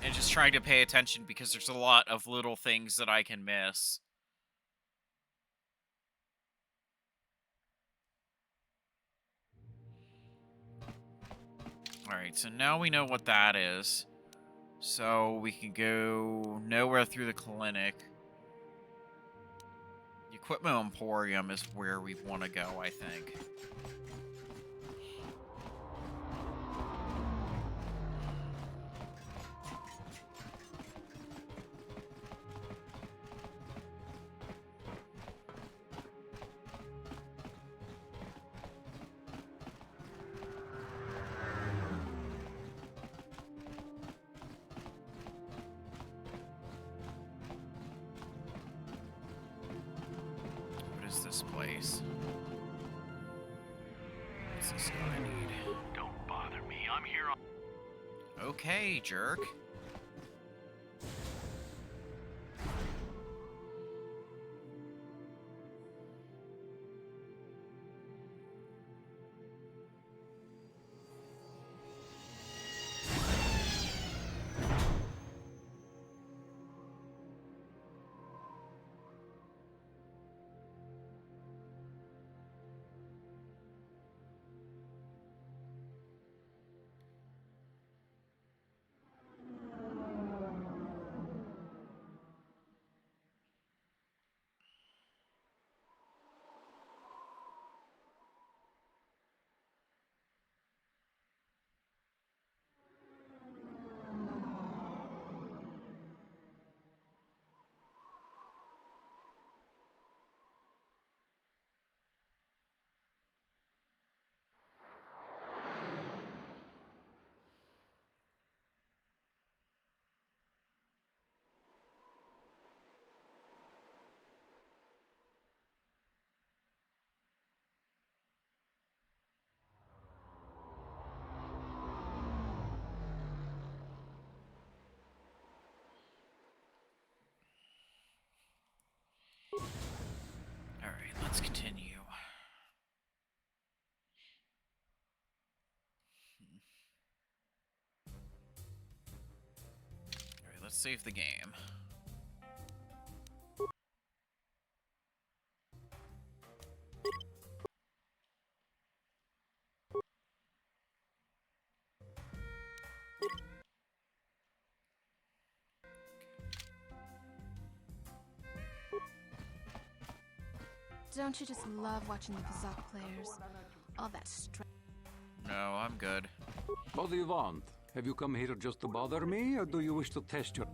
And just trying to pay attention because there's a lot of little things that I can miss. Alright, so now we know what that is. So we can go nowhere through the clinic. The Equipment Emporium is where we want to go, I think. is this place? What's this guy need? Don't bother me. I'm here on... Okay, jerk. Alright, let's continue. Alright, let's save the game. Don't you just love watching the Kazakh players? All that strength. No, I'm good. What do you want? Have you come here just to bother me, or do you wish to test your...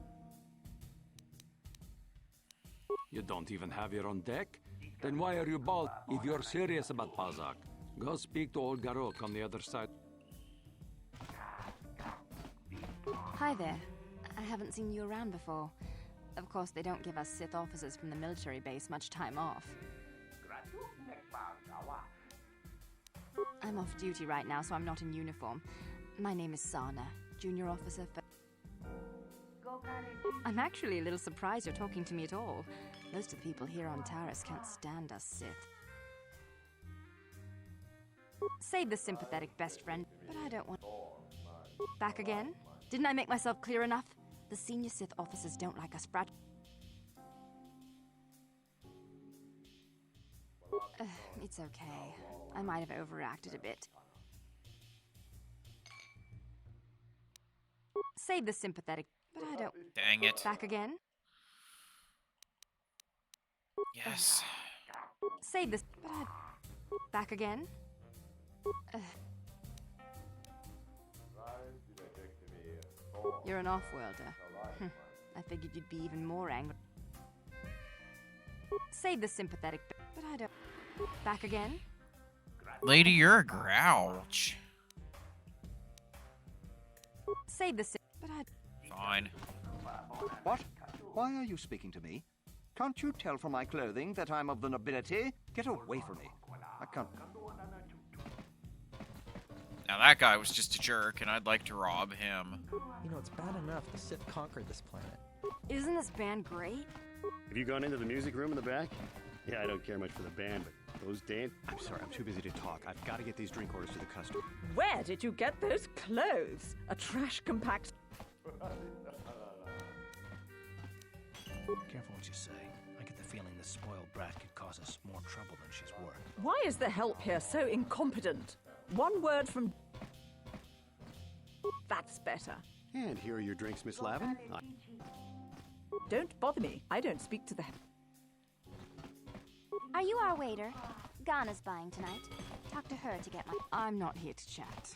You don't even have your own deck? Then why are you bald if you're serious about Pazak? Go speak to old Garok on the other side. Hi there. I haven't seen you around before. Of course, they don't give us Sith officers from the military base much time off. I'm off duty right now, so I'm not in uniform. My name is Sana, junior officer for... I'm actually a little surprised you're talking to me at all. Most of the people here on Taris can't stand us Sith. Say the sympathetic best friend, but I don't want... Back again? Didn't I make myself clear enough? The senior Sith officers don't like us fragile. It's okay. I might have overreacted a bit. Say the sympathetic, but I don't... Dang it. Back again? Yes. Say this, but I... Back again? You're an off-worlder. I figured you'd be even more angry. Say the sympathetic, but I don't... Back again? Lady, you're a grouch. Say the but I... Fine. What? Why are you speaking to me? Can't you tell from my clothing that I'm of the nobility? Get away from me. I can't... Now that guy was just a jerk, and I'd like to rob him. You know, it's bad enough the Sith conquered this planet. Isn't this band great? Have you gone into the music room in the back? Yeah, I don't care much for the band, but those dance... I'm sorry, I'm too busy to talk. I've got to get these drink orders to the customer. Where did you get those clothes? A trash compact... Careful what you say. I get the feeling this spoiled brat could cause us more trouble than she's worth. Why is the help here so incompetent? One word from... That's better. And here are your drinks, Miss Lavin. Don't bother me. I don't speak to the... Are you our waiter? Ghana's buying tonight. Talk to her to get my... I'm not here to chat.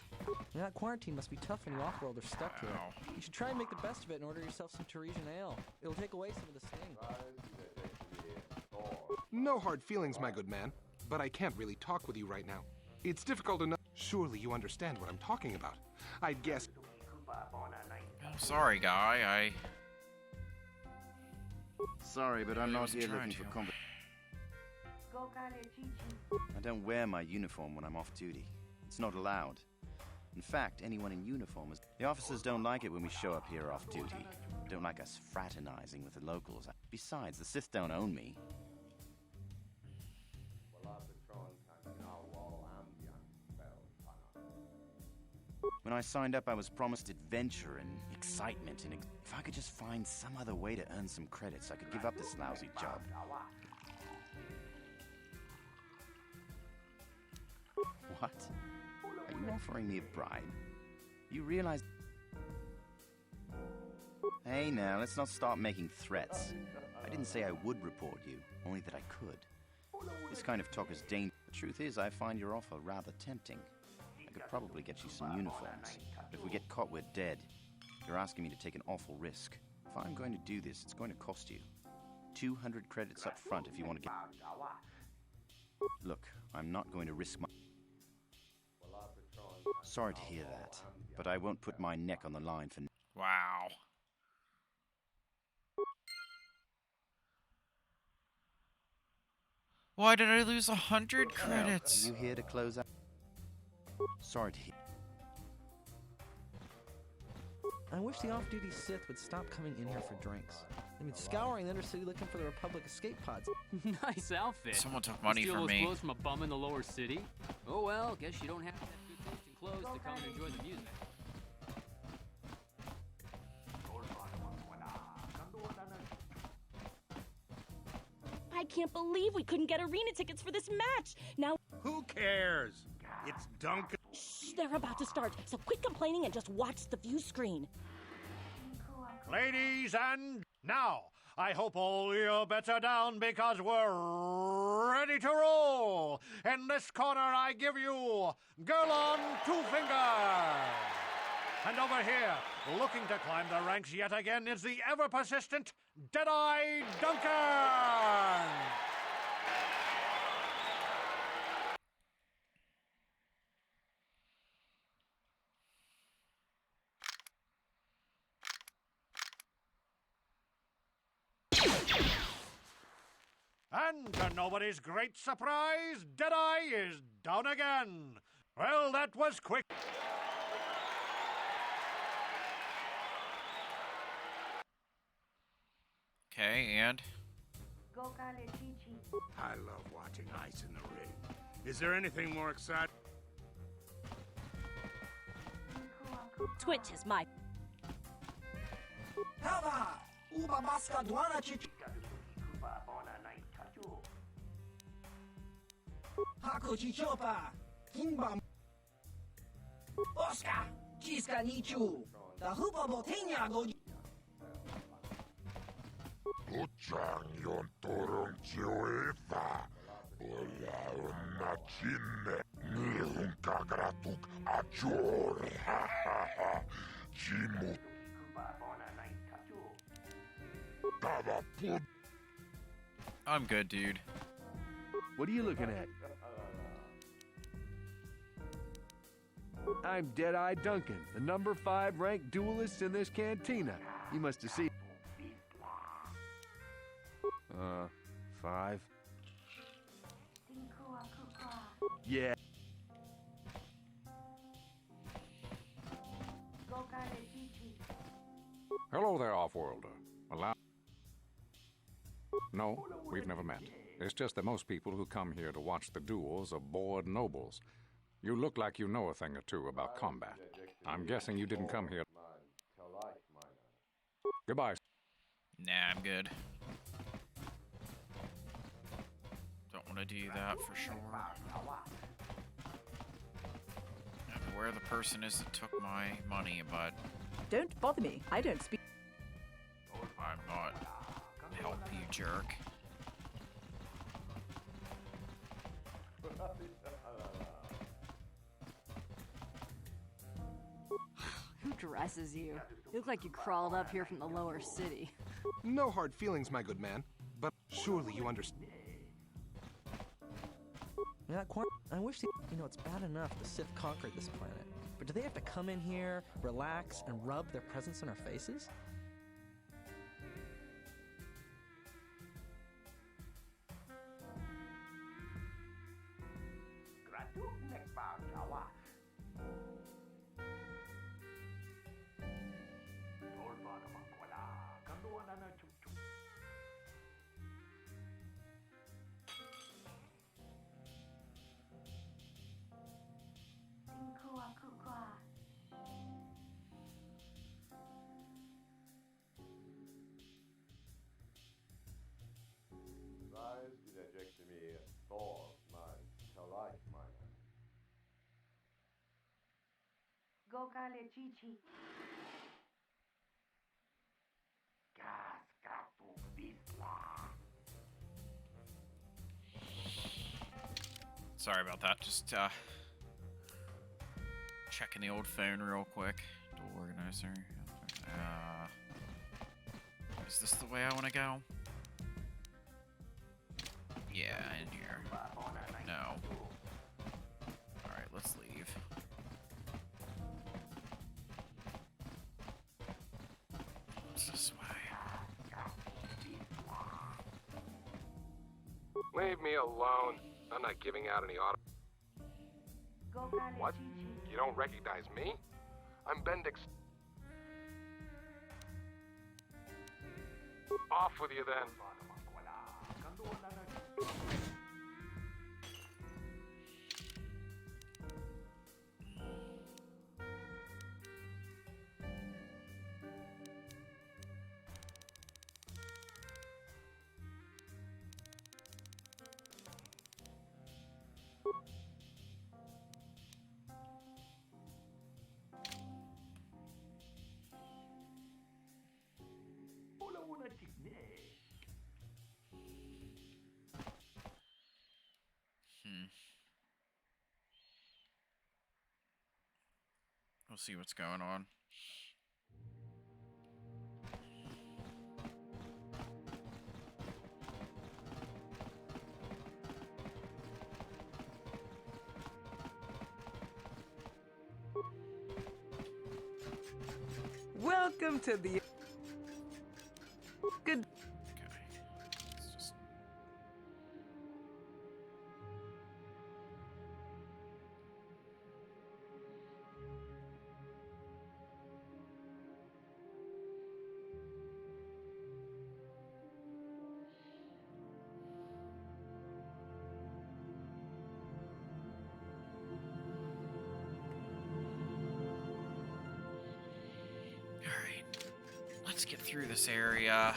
That quarantine must be tough when you off-worlders stuck here. You should try and make the best of it and order yourself some Teresian ale. It'll take away some of the sting. No hard feelings, my good man. But I can't really talk with you right now. It's difficult enough. Surely you understand what I'm talking about. I'd guess... I'm sorry, guy. Sorry, but I'm not here looking for company. I don't wear my uniform when I'm off duty. It's not allowed. In fact, anyone in uniform is... The officers don't like it when we show up here off duty. Don't like us fraternizing with the locals. Besides, the Sith don't own me. When I signed up, I was promised adventure and excitement, and if I could just find some other way to earn some credits, I could give up this lousy job. What? Are you offering me a bribe? You realize... Hey now, let's not start making threats. I didn't say I would report you, only that I could. This kind of talk is dangerous. The truth is, I find your offer rather tempting. I could probably get you some uniforms. But if we get caught, we're dead. You're asking me to take an awful risk. If I'm going to do this, it's going to cost you 200 credits up front if you want to get... Look, I'm not going to risk my... Sorry to hear that, but I won't put my neck on the line for... Wow. Why did I lose 100 credits? You here to close out? Sorry to hear... I wish the off-duty Sith would stop coming in here for drinks. I mean, scouring the undercity looking for the Republic escape pods. Nice outfit. Someone took money Steal from those me. clothes from a bum in the lower city? Oh well, guess you don't have to have good taste in clothes to come and enjoy the music. I can't believe we couldn't get arena tickets for this match. Now, who cares? It's Duncan. Shh, they're about to start, so quit complaining and just watch the view screen. Ladies and now, I hope all your bets are down because we're ready to roll. In this corner, I give you Girl on Two Fingers. And over here, looking to climb the ranks yet again, is the ever-persistent Deadeye Duncan. And to nobody's great surprise, Deadeye is down again. Well, that was quick. Okay, and? I love watching ice in the ring. Is there anything more exciting? Twitch is my... Oscar, ciska niciu, da hupa botenia go... Kuchang turun joeva, na chinne, nihun kagratuk ajor, Jimu. I'm good, dude. What are you looking at? I'm Deadeye Duncan, the number 5 ranked duelist in this cantina. You must have seen... 5? Yeah. Hello there, Offworlder. No, we've never met. It's just that most people who come here to watch the duels are bored nobles. You look like you know a thing or two about combat. I'm guessing you didn't come here... Goodbye. Nah, I'm good. Don't want to do that for sure. I don't know where the person is that took my money, but... Don't bother me. I don't speak... I'm not... Help, you jerk. Who dresses you? You look like you crawled up here from the lower city. No hard feelings, my good man. But surely you understand. Yeah, I wish it's bad enough the Sith conquered this planet. But do they have to come in here, relax, and rub their presence in our faces? Gokale Chichi. Sorry about that. Just checking the old phone real quick. Door organizer. Is this the way I want to go? Yeah, in here. No. Alright, let's leave. What's this way? Leave me alone. I'm not giving out any auto. What? You don't recognize me? I'm Bendix. Off with you then. We'll see what's going on. Welcome to the... Good... Let's get through this area.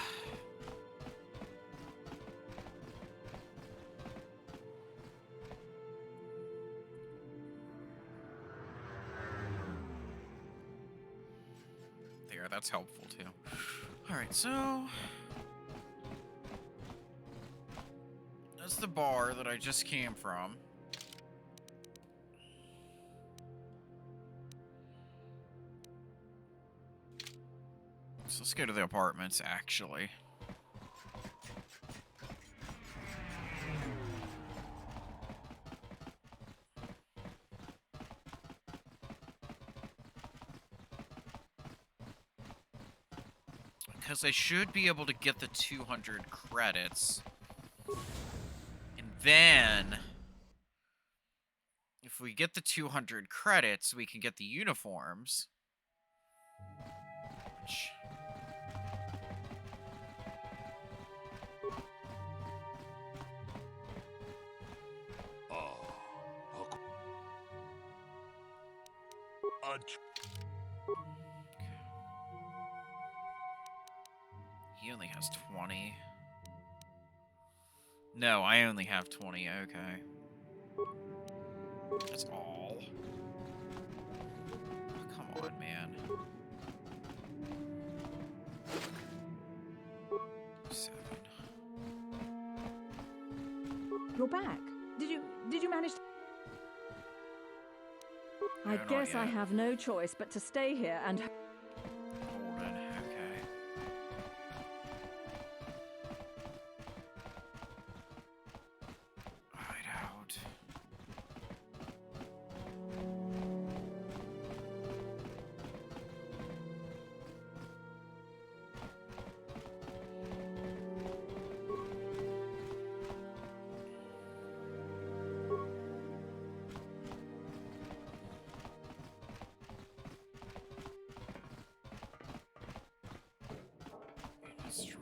There, that's helpful too. Alright, so... that's the bar that I just came from. So let's go to the apartments, actually. Because I should be able to get the 200 credits. And then... if we get the 200 credits, we can get the uniforms. Which... he only has 20. No, I only have 20. Okay. That's all. Oh, come on, man. 7. You're back. Did you manage to... I No, not guess I yet. have no choice but to stay here and... Holden, okay. Hideout. Destroyed.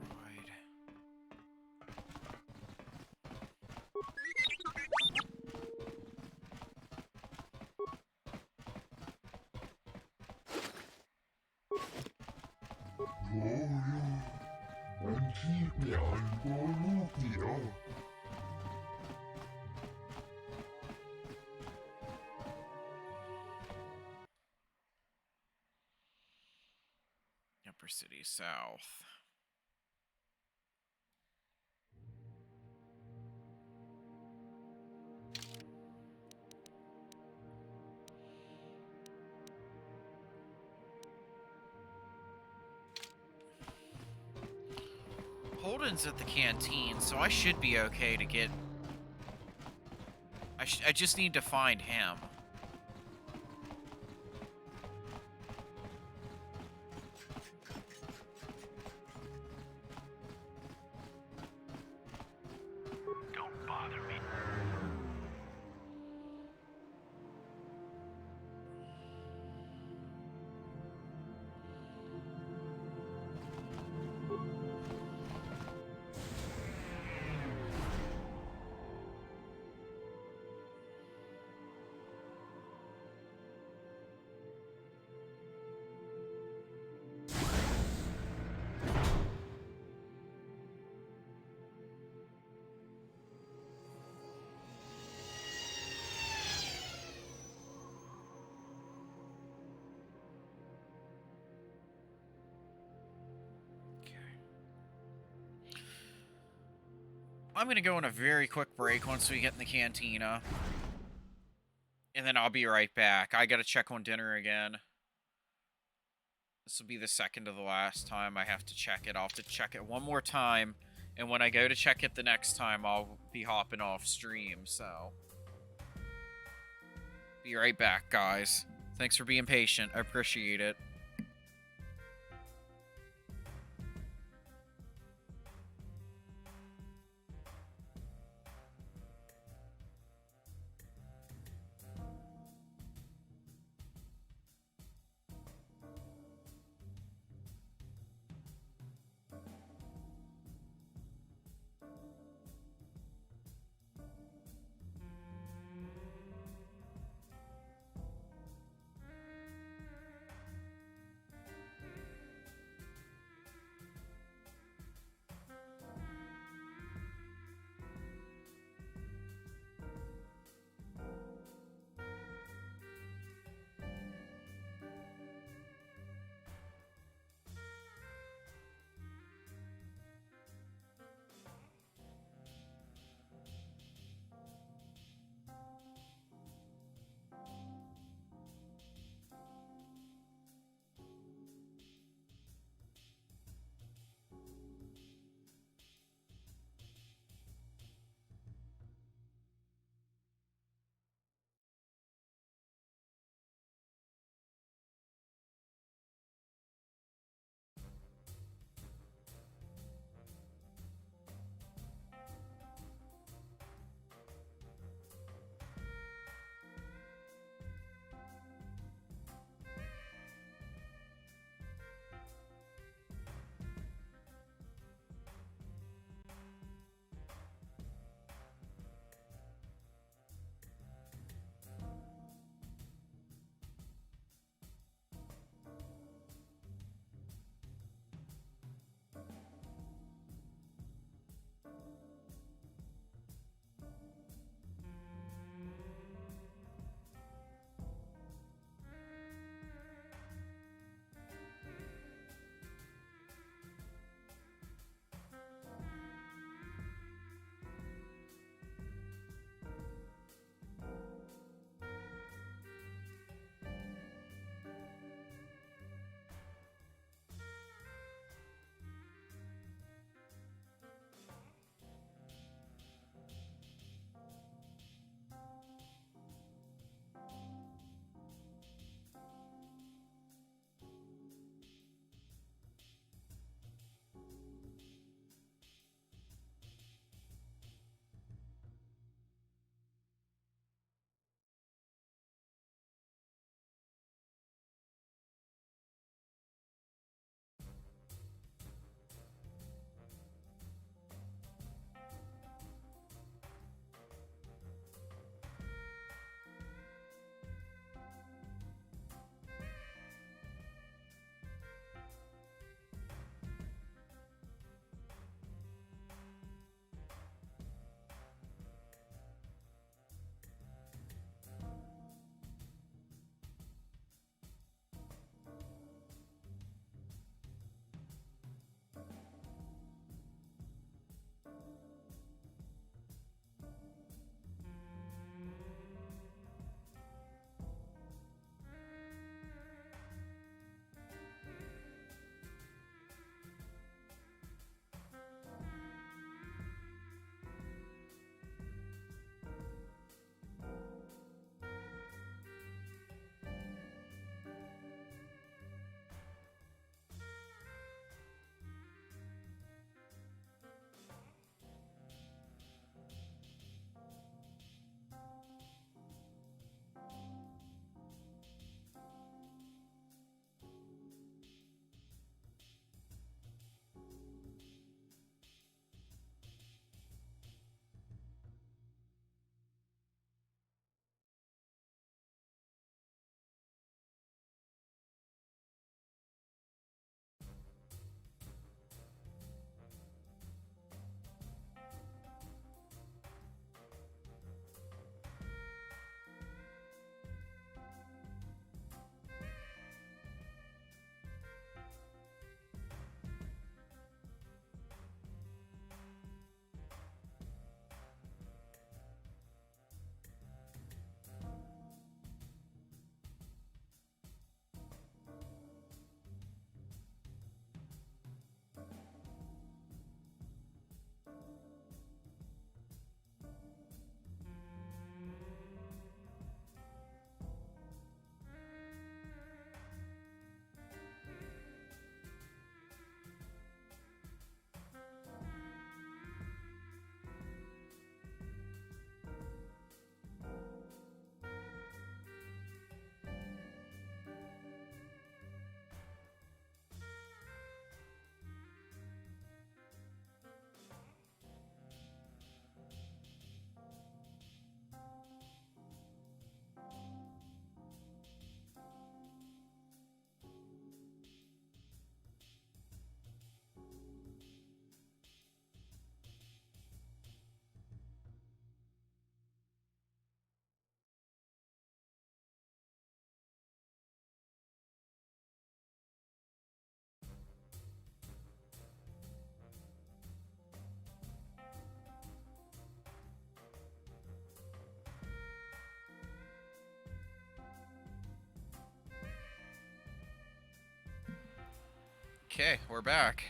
City South. Holden's at the canteen, so I should be okay to get... I just need to find him. Don't bother me. I'm gonna go on a very quick break once we get in the cantina. And then I'll be right back. I gotta check on dinner again. This will be the second to the last time I have to check it. I'll have to check it one more time. And when I go to check it the next time, I'll be hopping off stream, so... Be right back, guys. Thanks for being patient. I appreciate it. Okay, we're back.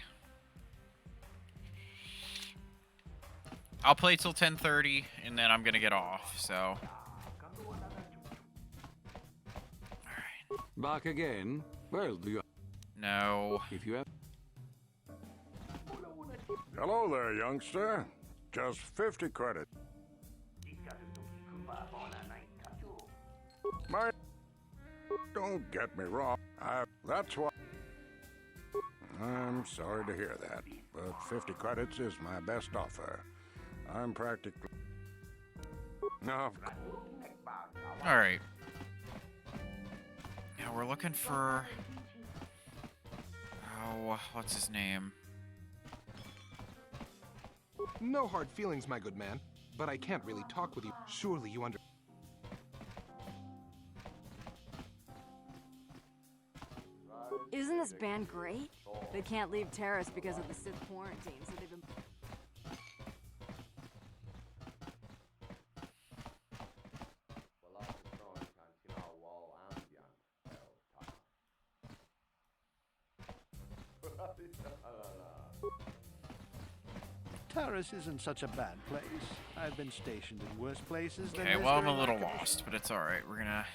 I'll play till 10:30, and then I'm gonna get off, so... Back again? Well, do you... No. If you have... Hello there, youngster. Just 50 credit. Don't get me wrong. That's why... I'm sorry to hear that, but 50 credits is my best offer. I'm practically... No. Alright. Now we're looking for... Oh, what's his name? No hard feelings, my good man, but I can't really talk with you. Surely you understand. Isn't this band great? They can't leave Terrace because of the Sith quarantine, so they've been... Terrace isn't such a bad place. I've been stationed in worse places than Okay, this well, I'm a during my little commission. lost, but it's alright. We're gonna...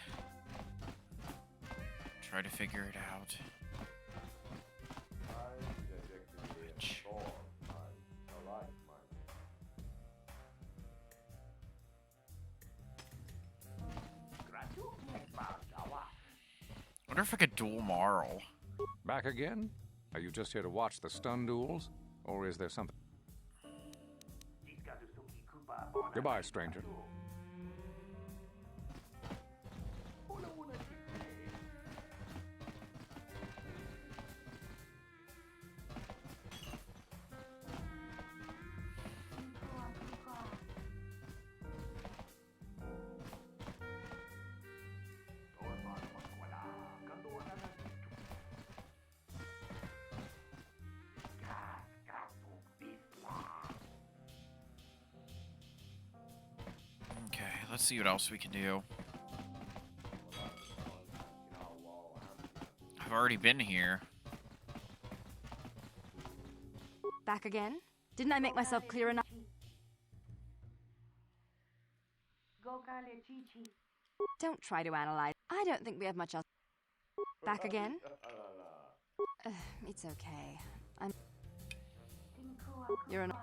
try to figure it out. Which... I wonder if I could duel Marl. Back again? Are you just here to watch the stun duels? Or is there something? Goodbye, stranger. Okay, let's see what else we can do. I've already been here. Back again? Didn't I make myself clear enough? Don't try to analyze. I don't think we have much else. Back again? It's okay. You're an...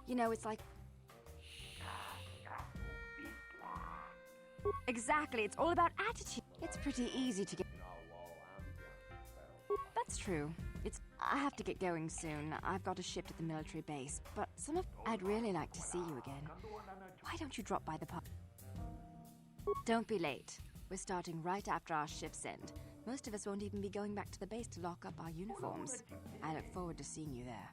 You know, it's like... Exactly, it's all about attitude. It's pretty easy to get... That's true. I have to get going soon. I've got a ship at the military base, but I'd really like to see you again. Why don't you drop by the pub? Don't be late. We're starting right after our shifts end. Most of us won't even be going back to the base to lock up our uniforms. I look forward to seeing you there.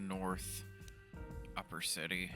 North Upper City.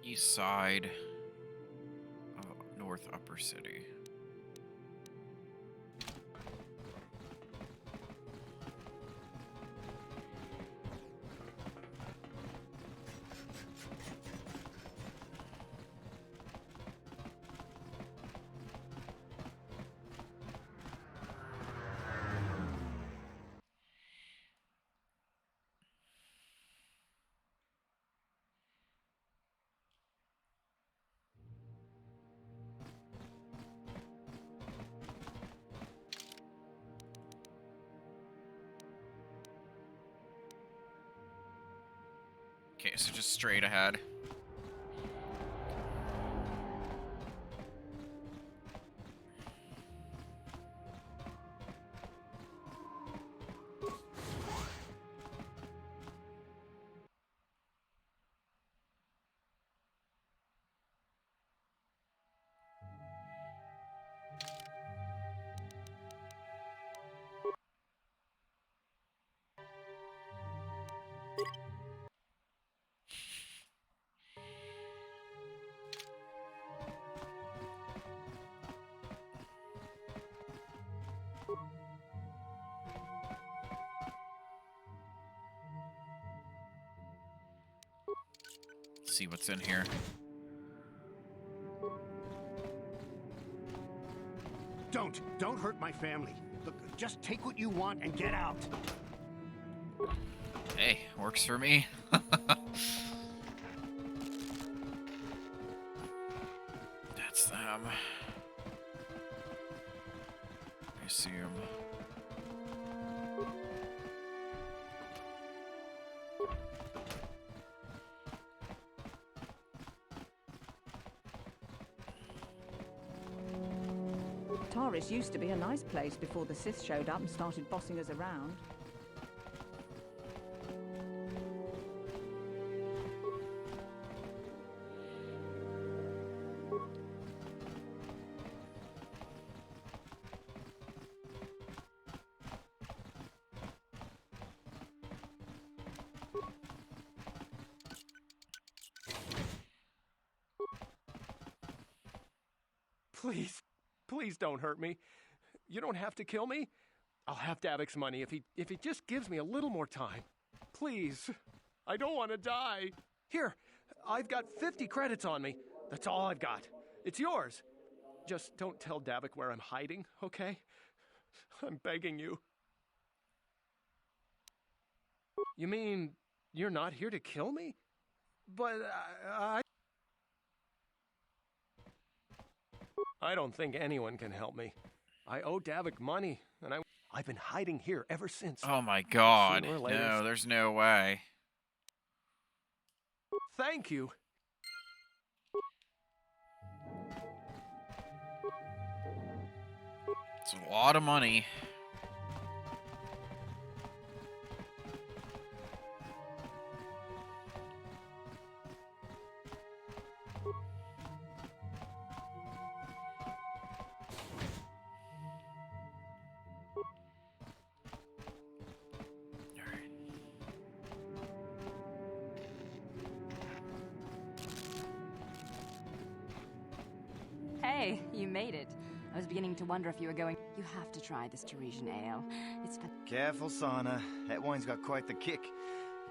East side of North Upper City. Okay, so just straight ahead. Let's see what's in here. Don't hurt my family. Look, just take what you want and get out. Hey, works for me. That's them. I assume. Taris used to be a nice place before the Sith showed up and started bossing us around. Please don't hurt me. You don't have to kill me. I'll have Davik's money if he just gives me a little more time. Please. I don't want to die. Here, I've got 50 credits on me. That's all I've got. It's yours. Just don't tell Davik where I'm hiding, okay? I'm begging you. You mean you're not here to kill me? But I don't think anyone can help me. I owe Davik money, and I've been hiding here ever since. Oh my god. Sooner or later- No, there's no way. Thank you. It's a lot of money. Hey, you made it. I was beginning to wonder if you were going. You have to try this Teresian ale. It's Careful, Sana. That wine's got quite the kick.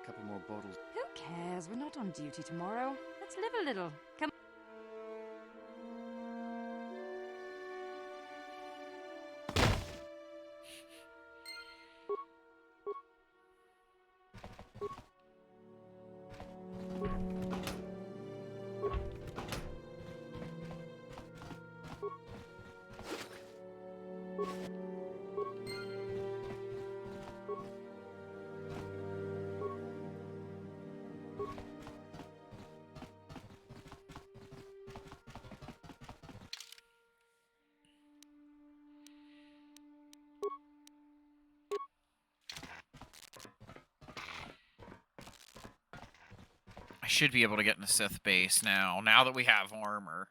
A couple more bottles. Who cares? We're not on duty tomorrow. Let's live a little. Come. I should be able to get in the Sith base now that we have armor.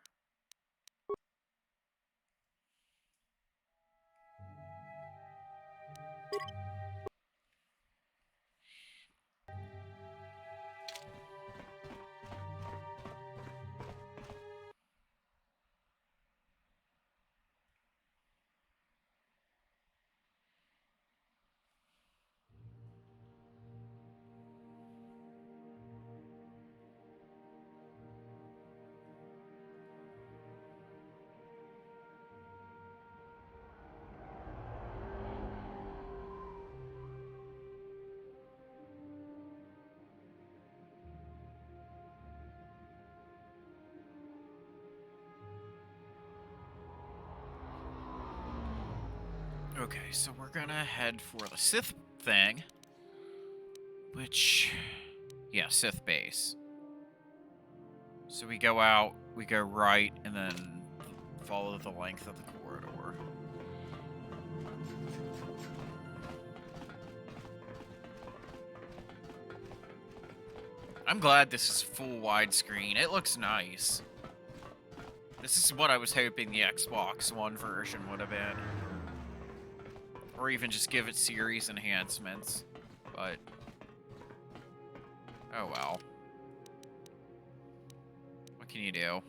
Okay, so we're gonna head for the Sith thing, which Yeah, Sith base. So we go out, we go right, and then follow the length of the corridor. I'm glad this is full widescreen. It looks nice. This is what I was hoping the Xbox One version would have been. Or even just give it series enhancements. But... oh well. What can you do?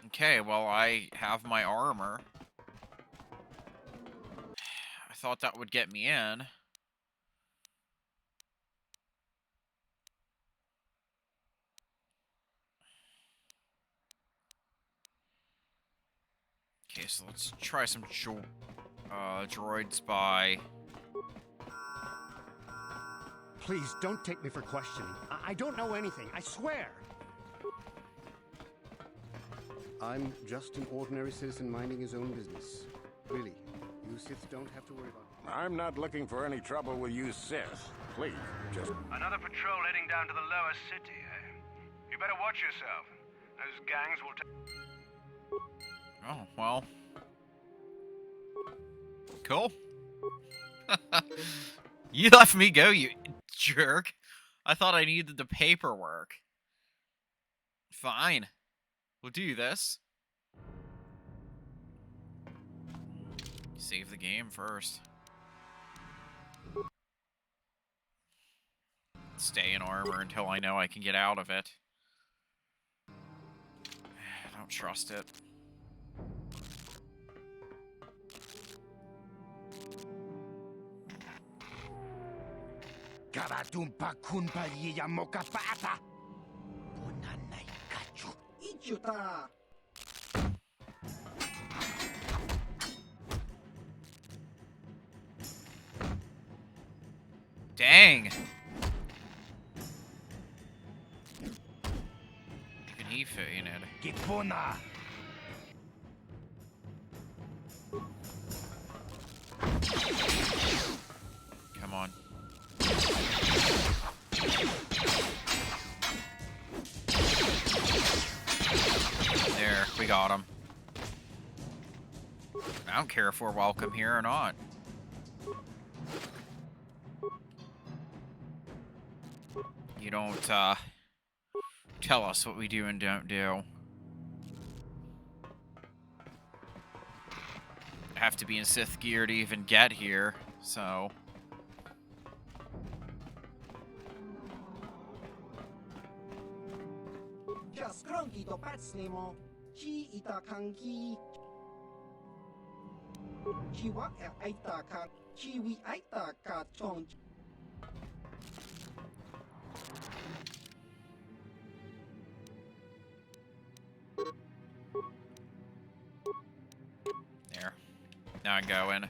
Okay, well, I have my armor. I thought that would get me in. Okay, so let's try some droids by... Please, don't take me for questioning. I don't know anything, I swear! I'm just an ordinary citizen minding his own business. Really, you Sith don't have to worry about it. I'm not looking for any trouble with you, Sith. Please, just... Another patrol heading down to the lower city, eh? You better watch yourself. Those gangs will take... oh, well. Cool. You left me go, you jerk. I thought I needed the paperwork. Fine. We'll do this. Save the game first. Stay in armor until I know I can get out of it. I don't trust it. Karatumpa kunpa yiyamoka pata! Bunanay kachu ichuta! Dang! Even he fainted. Gipuna! Come on. There, we got him. I don't care if we're welcome here or not. You don't, tell us what we do and don't do. I have to be in Sith gear to even get here, so... There. Now I go in.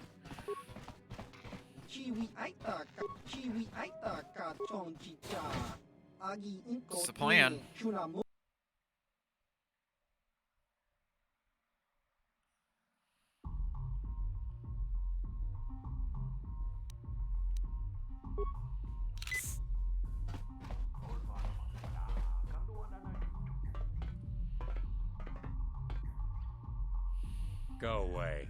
What's the plan? Go away.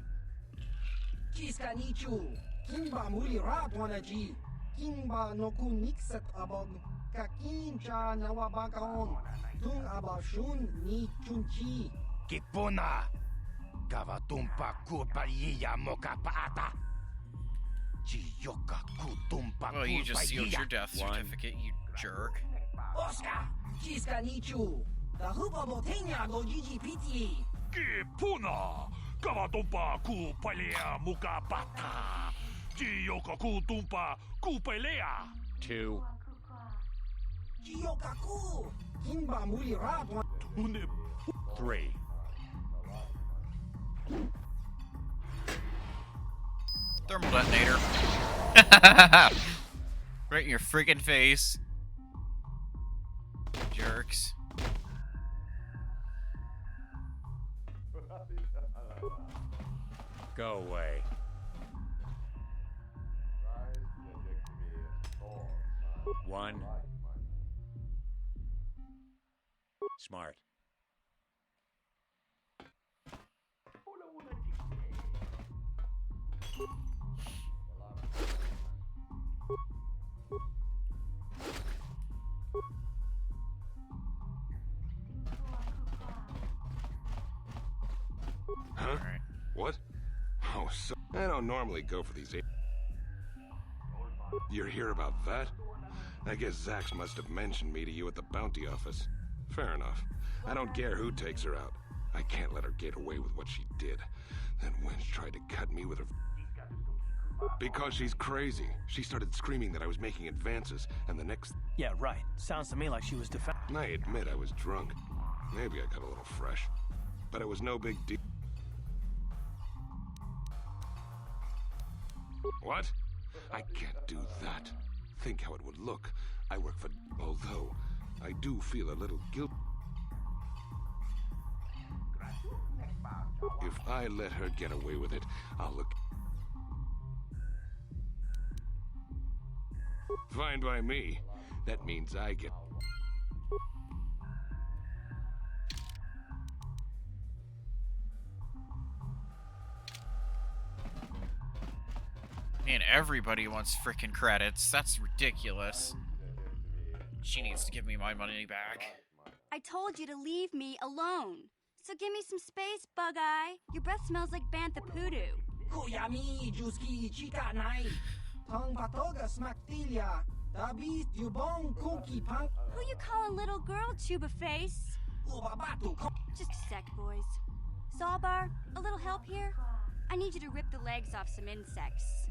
Kiskanichu, Kimba Mulirat Wanaji, Kimba Nokunikset Abog, Kakincha Nawabakaon, Tung Abashun Ni Chunchi. Kipuna! Kavatumpa kurpa yiyamoka pata! Well, you just sealed your death certificate, you jerk. Oscar, Chiska Nichu, the Hupabotenia go GGPT. Puna, Kavatumpa ku palea muka bata. Gioka ku tumpa ku pelea. 2. Giokaku, Kimba Muli Rat 3. Thermal detonator. Right in your freaking face. Jerks. Go away. One. Smart. Huh? What? Oh, so I don't normally go for these. You're here about that? I guess Zax must have mentioned me to you at the bounty office. Fair enough. I don't care who takes her out. I can't let her get away with what she did. That wench tried to cut me with her... Because she's crazy. She started screaming that I was making advances, and the next... Yeah, right. Sounds to me like she was I admit I was drunk. Maybe I got a little fresh. But it was no big deal. What? I can't do that. Think how it would look. I work for... Although, I do feel a little guilt. If I let her get away with it, I'll look... Fine by me. That means I get... Man, everybody wants frickin' credits. That's ridiculous. She needs to give me my money back. I told you to leave me alone. So give me some space, Bug-Eye. Your breath smells like Bantha Poodoo. Kuyami, Juski, Chika Nai. Tong Patoga Smaktilia. Dabi, Dubong, Kunki Punk. Who you calling little girl, Chuba Face? Just a sec, boys. Sawbar, a little help here? I need you to rip the legs off some insects.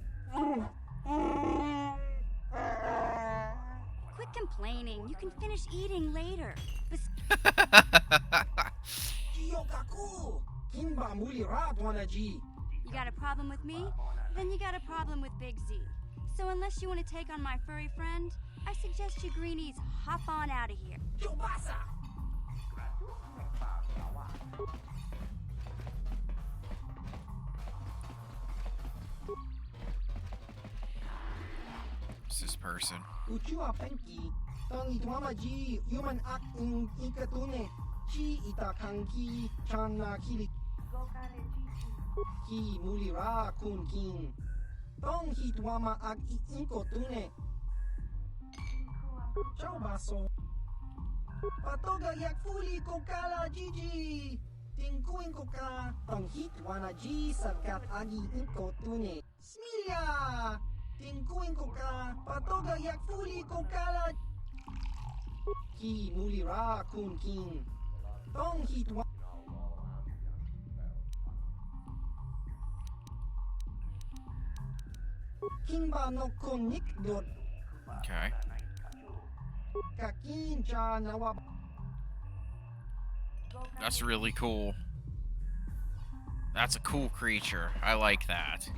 Quit complaining. You can finish eating later. You got a problem with me? Then you got a problem with Big Z. So unless you want to take on my furry friend, I suggest you greenies hop on out of here. Who's this person? Uchua Penki, Tong Itwamaji, human act in Ikatune, Chi Itakanki, Chana Kili, Ki Mulira Kun King, Tong Hitwama Ak Inkotune, Ciao Baso, Patoga Yakfuli Kokala Gigi, Tinkuin Koka, Tong Hitwana G Sarkat Agi Inkotune, Smilia! Tinkuin ko ka, patoga yakfuli ko kala. Ki mulira kun king. Tong hitwa. Kimba no kunik dot. Okay. Kakin cha nawa. That's really cool. That's a cool creature. I like that.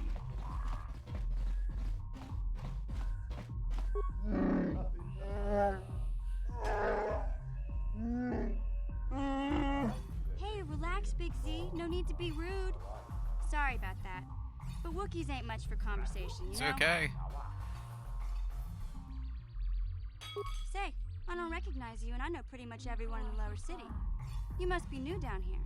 Hey, relax, Big Z. No need to be rude. Sorry about that. But Wookiees ain't much for conversation, you It's know? okay. Say, I don't recognize you, and I know pretty much everyone in the lower city. You must be new down here.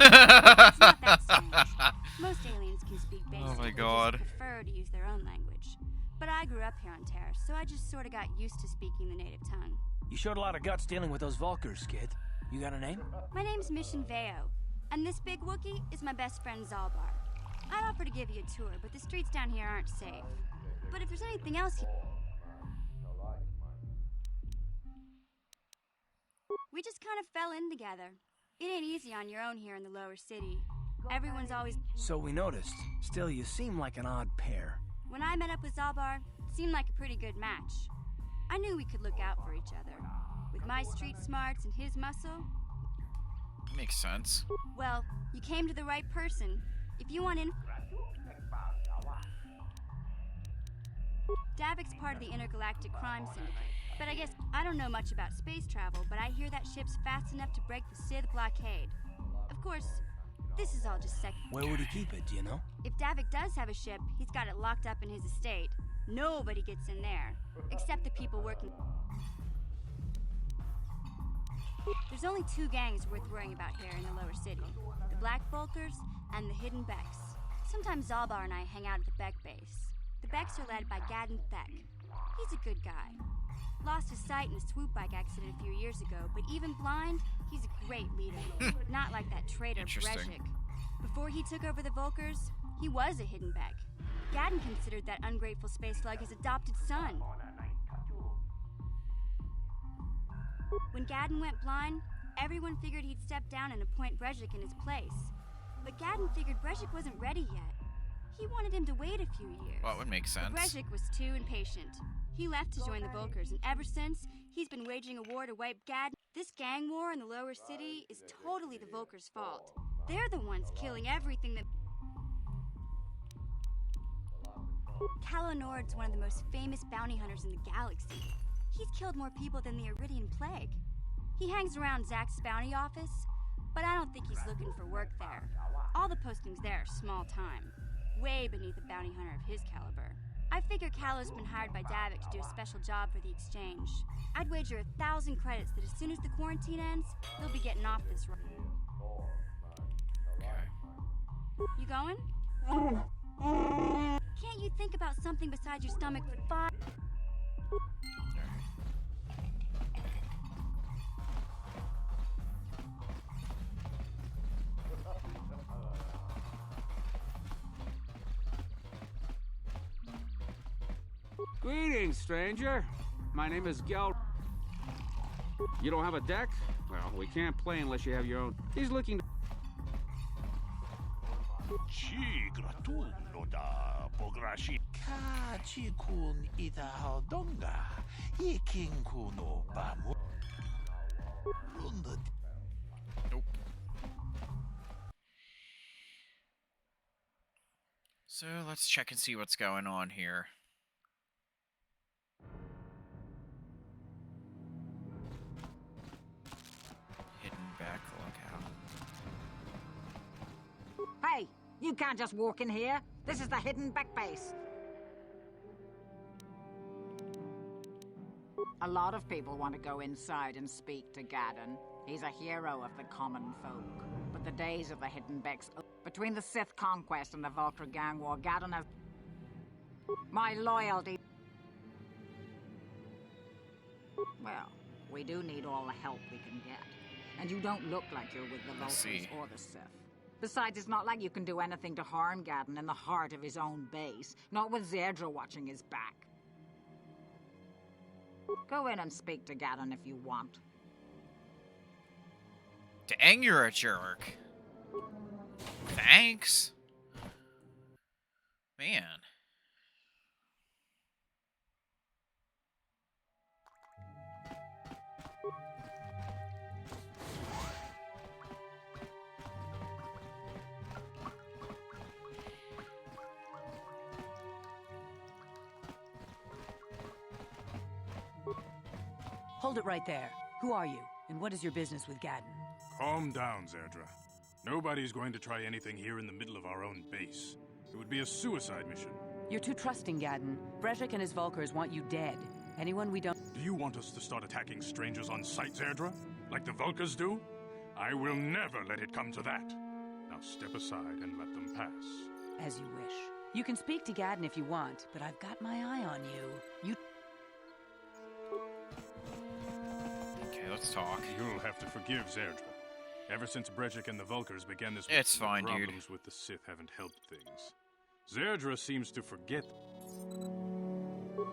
It's not that strange. Most aliens can speak basic. Oh my They God. just prefer to use their own language. But I grew up here on Terra, so I just sort of got used to speaking the native tongue. You showed a lot of guts dealing with those Vulkars, kid. You got a name? My name's Mission Veo. And this big Wookiee is my best friend Zalbar. I'd offer to give you a tour, but the streets down here aren't safe. But if there's anything else we just kind of fell in together. It ain't easy on your own here in the lower city. Everyone's always... So we noticed. Still, you seem like an odd pair. When I met up with Zalbar, it seemed like a pretty good match. I knew we could look out for each other. With my street smarts and his muscle... Makes sense. Well, you came to the right person. If you want in... Davik's part of the Intergalactic Crime Syndicate. But I guess I don't know much about space travel, but I hear that ship's fast enough to break the Sith blockade. Of course, this is all just Where would he keep it, do you know? If Davik does have a ship, he's got it locked up in his estate. Nobody gets in there, except the people working. There's only two gangs worth worrying about here in the lower city. The Black Volkers and the Hidden Becks. Sometimes Zalbar and I hang out at the Beck base. The Becks are led by Gadden Thek. He's a good guy. Lost his sight in a swoop bike accident a few years ago, but even blind, he's a great leader. Not like that traitor Brezhik. Before he took over the Volkers, he was a Hidden Beck. Gadden considered that ungrateful space slug his adopted son. When Gadden went blind, everyone figured he'd step down and appoint Brezhik in his place. But Gadden figured Brezhik wasn't ready yet. He wanted him to wait a few years. Well, it would make sense. But Brezhik was too impatient. He left to join the Volkers, and ever since, he's been waging a war to wipe Gadden. This gang war in the lower city is totally the Volkers' fault. They're the ones killing everything that... Calo Nord's one of the most famous bounty hunters in the galaxy. He's killed more people than the Iridian Plague. He hangs around Zack's bounty office, but I don't think he's looking for work there. All the postings there are small time, way beneath a bounty hunter of his caliber. I figure Calo's been hired by Davik to do a special job for the exchange. I'd wager 1,000 credits that as soon as the quarantine ends, he'll be getting off this road. Okay. You going? Can't you think about something besides your stomach for 5... Greetings, stranger. My name is Gel. You don't have a deck? Well, we can't play unless you have your own. He's looking to... Nope. So let's check and see what's going on here. Hey, you can't just walk in here. This is the Hidden Beck base. A lot of people want to go inside and speak to Gadden. He's a hero of the common folk. But the days of the Hidden Becks... Between the Sith conquest and the Volker gang war, Gadden has... My loyalty... Well, we do need all the help we can get. And you don't look like you're with the Volkers or the Sith. Besides, it's not like you can do anything to harm Gadden in the heart of his own base. Not with Zerdra watching his back. Go in and speak to Gadden if you want. Dang, you're a jerk. Thanks. Man. Hold it right there. Who are you, and what is your business with Gadden? Calm down, Zerdra. Nobody's going to try anything here in the middle of our own base. It would be a suicide mission. You're too trusting, Gadden. Brezhik and his Volkers want you dead. Anyone we don't... Do you want us to start attacking strangers on sight, Zerdra? Like the Volkers do? I will never let it come to that. Now step aside and let them pass. As you wish. You can speak to Gadden if you want, but I've got my eye on you. Okay, let's talk. You'll have to forgive Zerdra. Ever since Brejik and the Vulkars began this, It's fine, dude. Problems with the Sith haven't helped things. Zerdra seems to forget.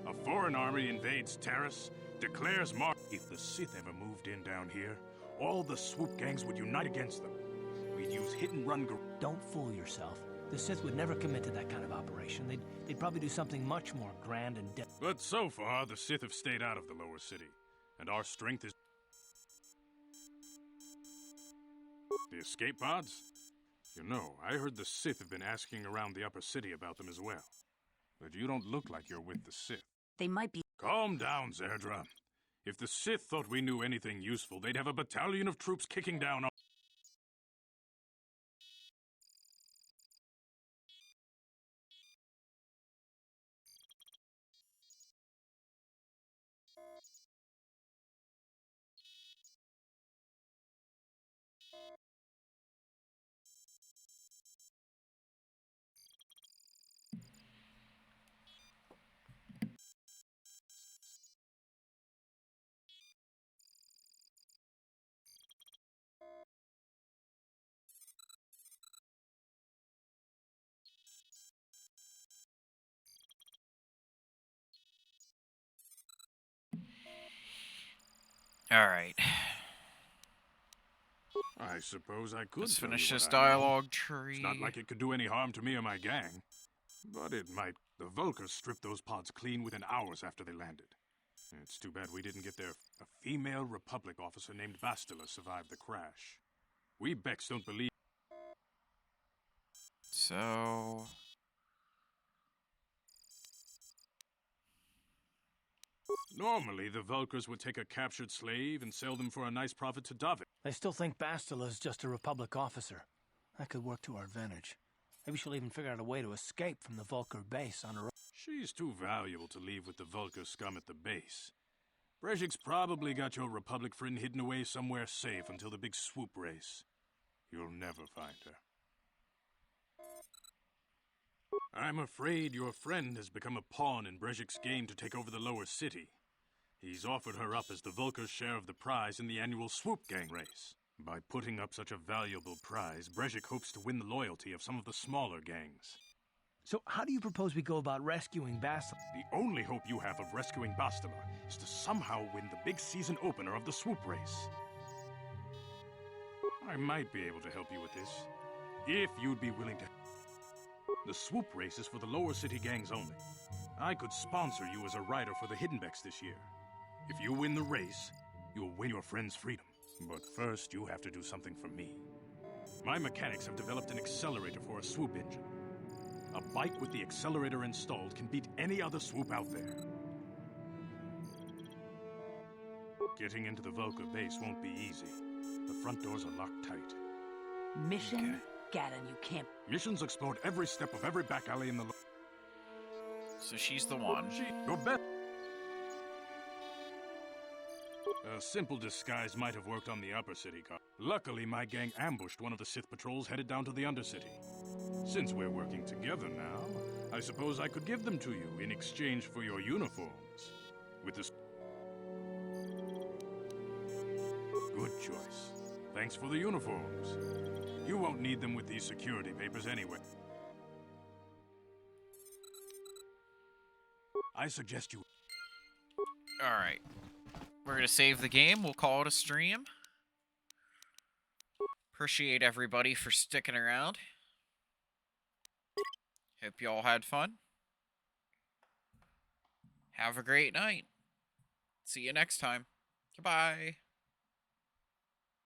A foreign army invades Terrace, declares mar. If the Sith ever moved in down here, all the swoop gangs would unite against them. We'd use hit-and-run. Don't fool yourself. The Sith would never commit to that kind of operation. They'd probably do something much more grand and But so far, the Sith have stayed out of the lower city, and our strength is. The escape pods? You know, I heard the Sith have been asking around the upper city about them as well. But you don't look like you're with the Sith. They might be. Calm down, Zerdra. If the Sith thought we knew anything useful, they'd have a battalion of troops kicking down our... Alright. I suppose I could Let's tell finish you this what I know. dialogue tree. It's not like it could do any harm to me or my gang. But it might. The Vulkars stripped those pods clean within hours after they landed. It's too bad we didn't get there. A female Republic officer named Bastila survived the crash. We Becks don't believe... So... Normally, the Vulkars would take a captured slave and sell them for a nice profit to Davik. I still think Bastila's just a Republic officer. That could work to our advantage. Maybe she'll even figure out a way to escape from the Vulkar base on her own. She's too valuable to leave with the Vulkar scum at the base. Brejik's probably got your Republic friend hidden away somewhere safe until the big swoop race. You'll never find her. I'm afraid your friend has become a pawn in Brejik's game to take over the lower city. He's offered her up as the Vulkar's share of the prize in the annual swoop gang race. By putting up such a valuable prize, Brejik hopes to win the loyalty of some of the smaller gangs. So how do you propose we go about rescuing Bastila? The only hope you have of rescuing Bastila is to somehow win the big season opener of the swoop race. I might be able to help you with this, if you'd be willing to. The swoop race is for the lower city gangs only. I could sponsor you as a rider for the Hiddenbecks this year. If you win the race, you'll win your friend's freedom. But first, you have to do something for me. My mechanics have developed an accelerator for a swoop engine. A bike with the accelerator installed can beat any other swoop out there. Getting into the Vulkar base won't be easy. The front doors are locked tight. Mission? Okay. Gaddon, you can't. Missions explored every step of every back alley in the... So she's the one. Your best. A simple disguise might have worked on the upper city car. Luckily, my gang ambushed one of the Sith patrols headed down to the undercity. Since we're working together now, I suppose I could give them to you in exchange for your uniforms. With this... Good choice. Thanks for the uniforms. You won't need them with these security papers anyway. I suggest you... Alright. We're gonna save the game. We'll call it a stream. Appreciate everybody for sticking around. Hope you all had fun. Have a great night. See you next time. Goodbye.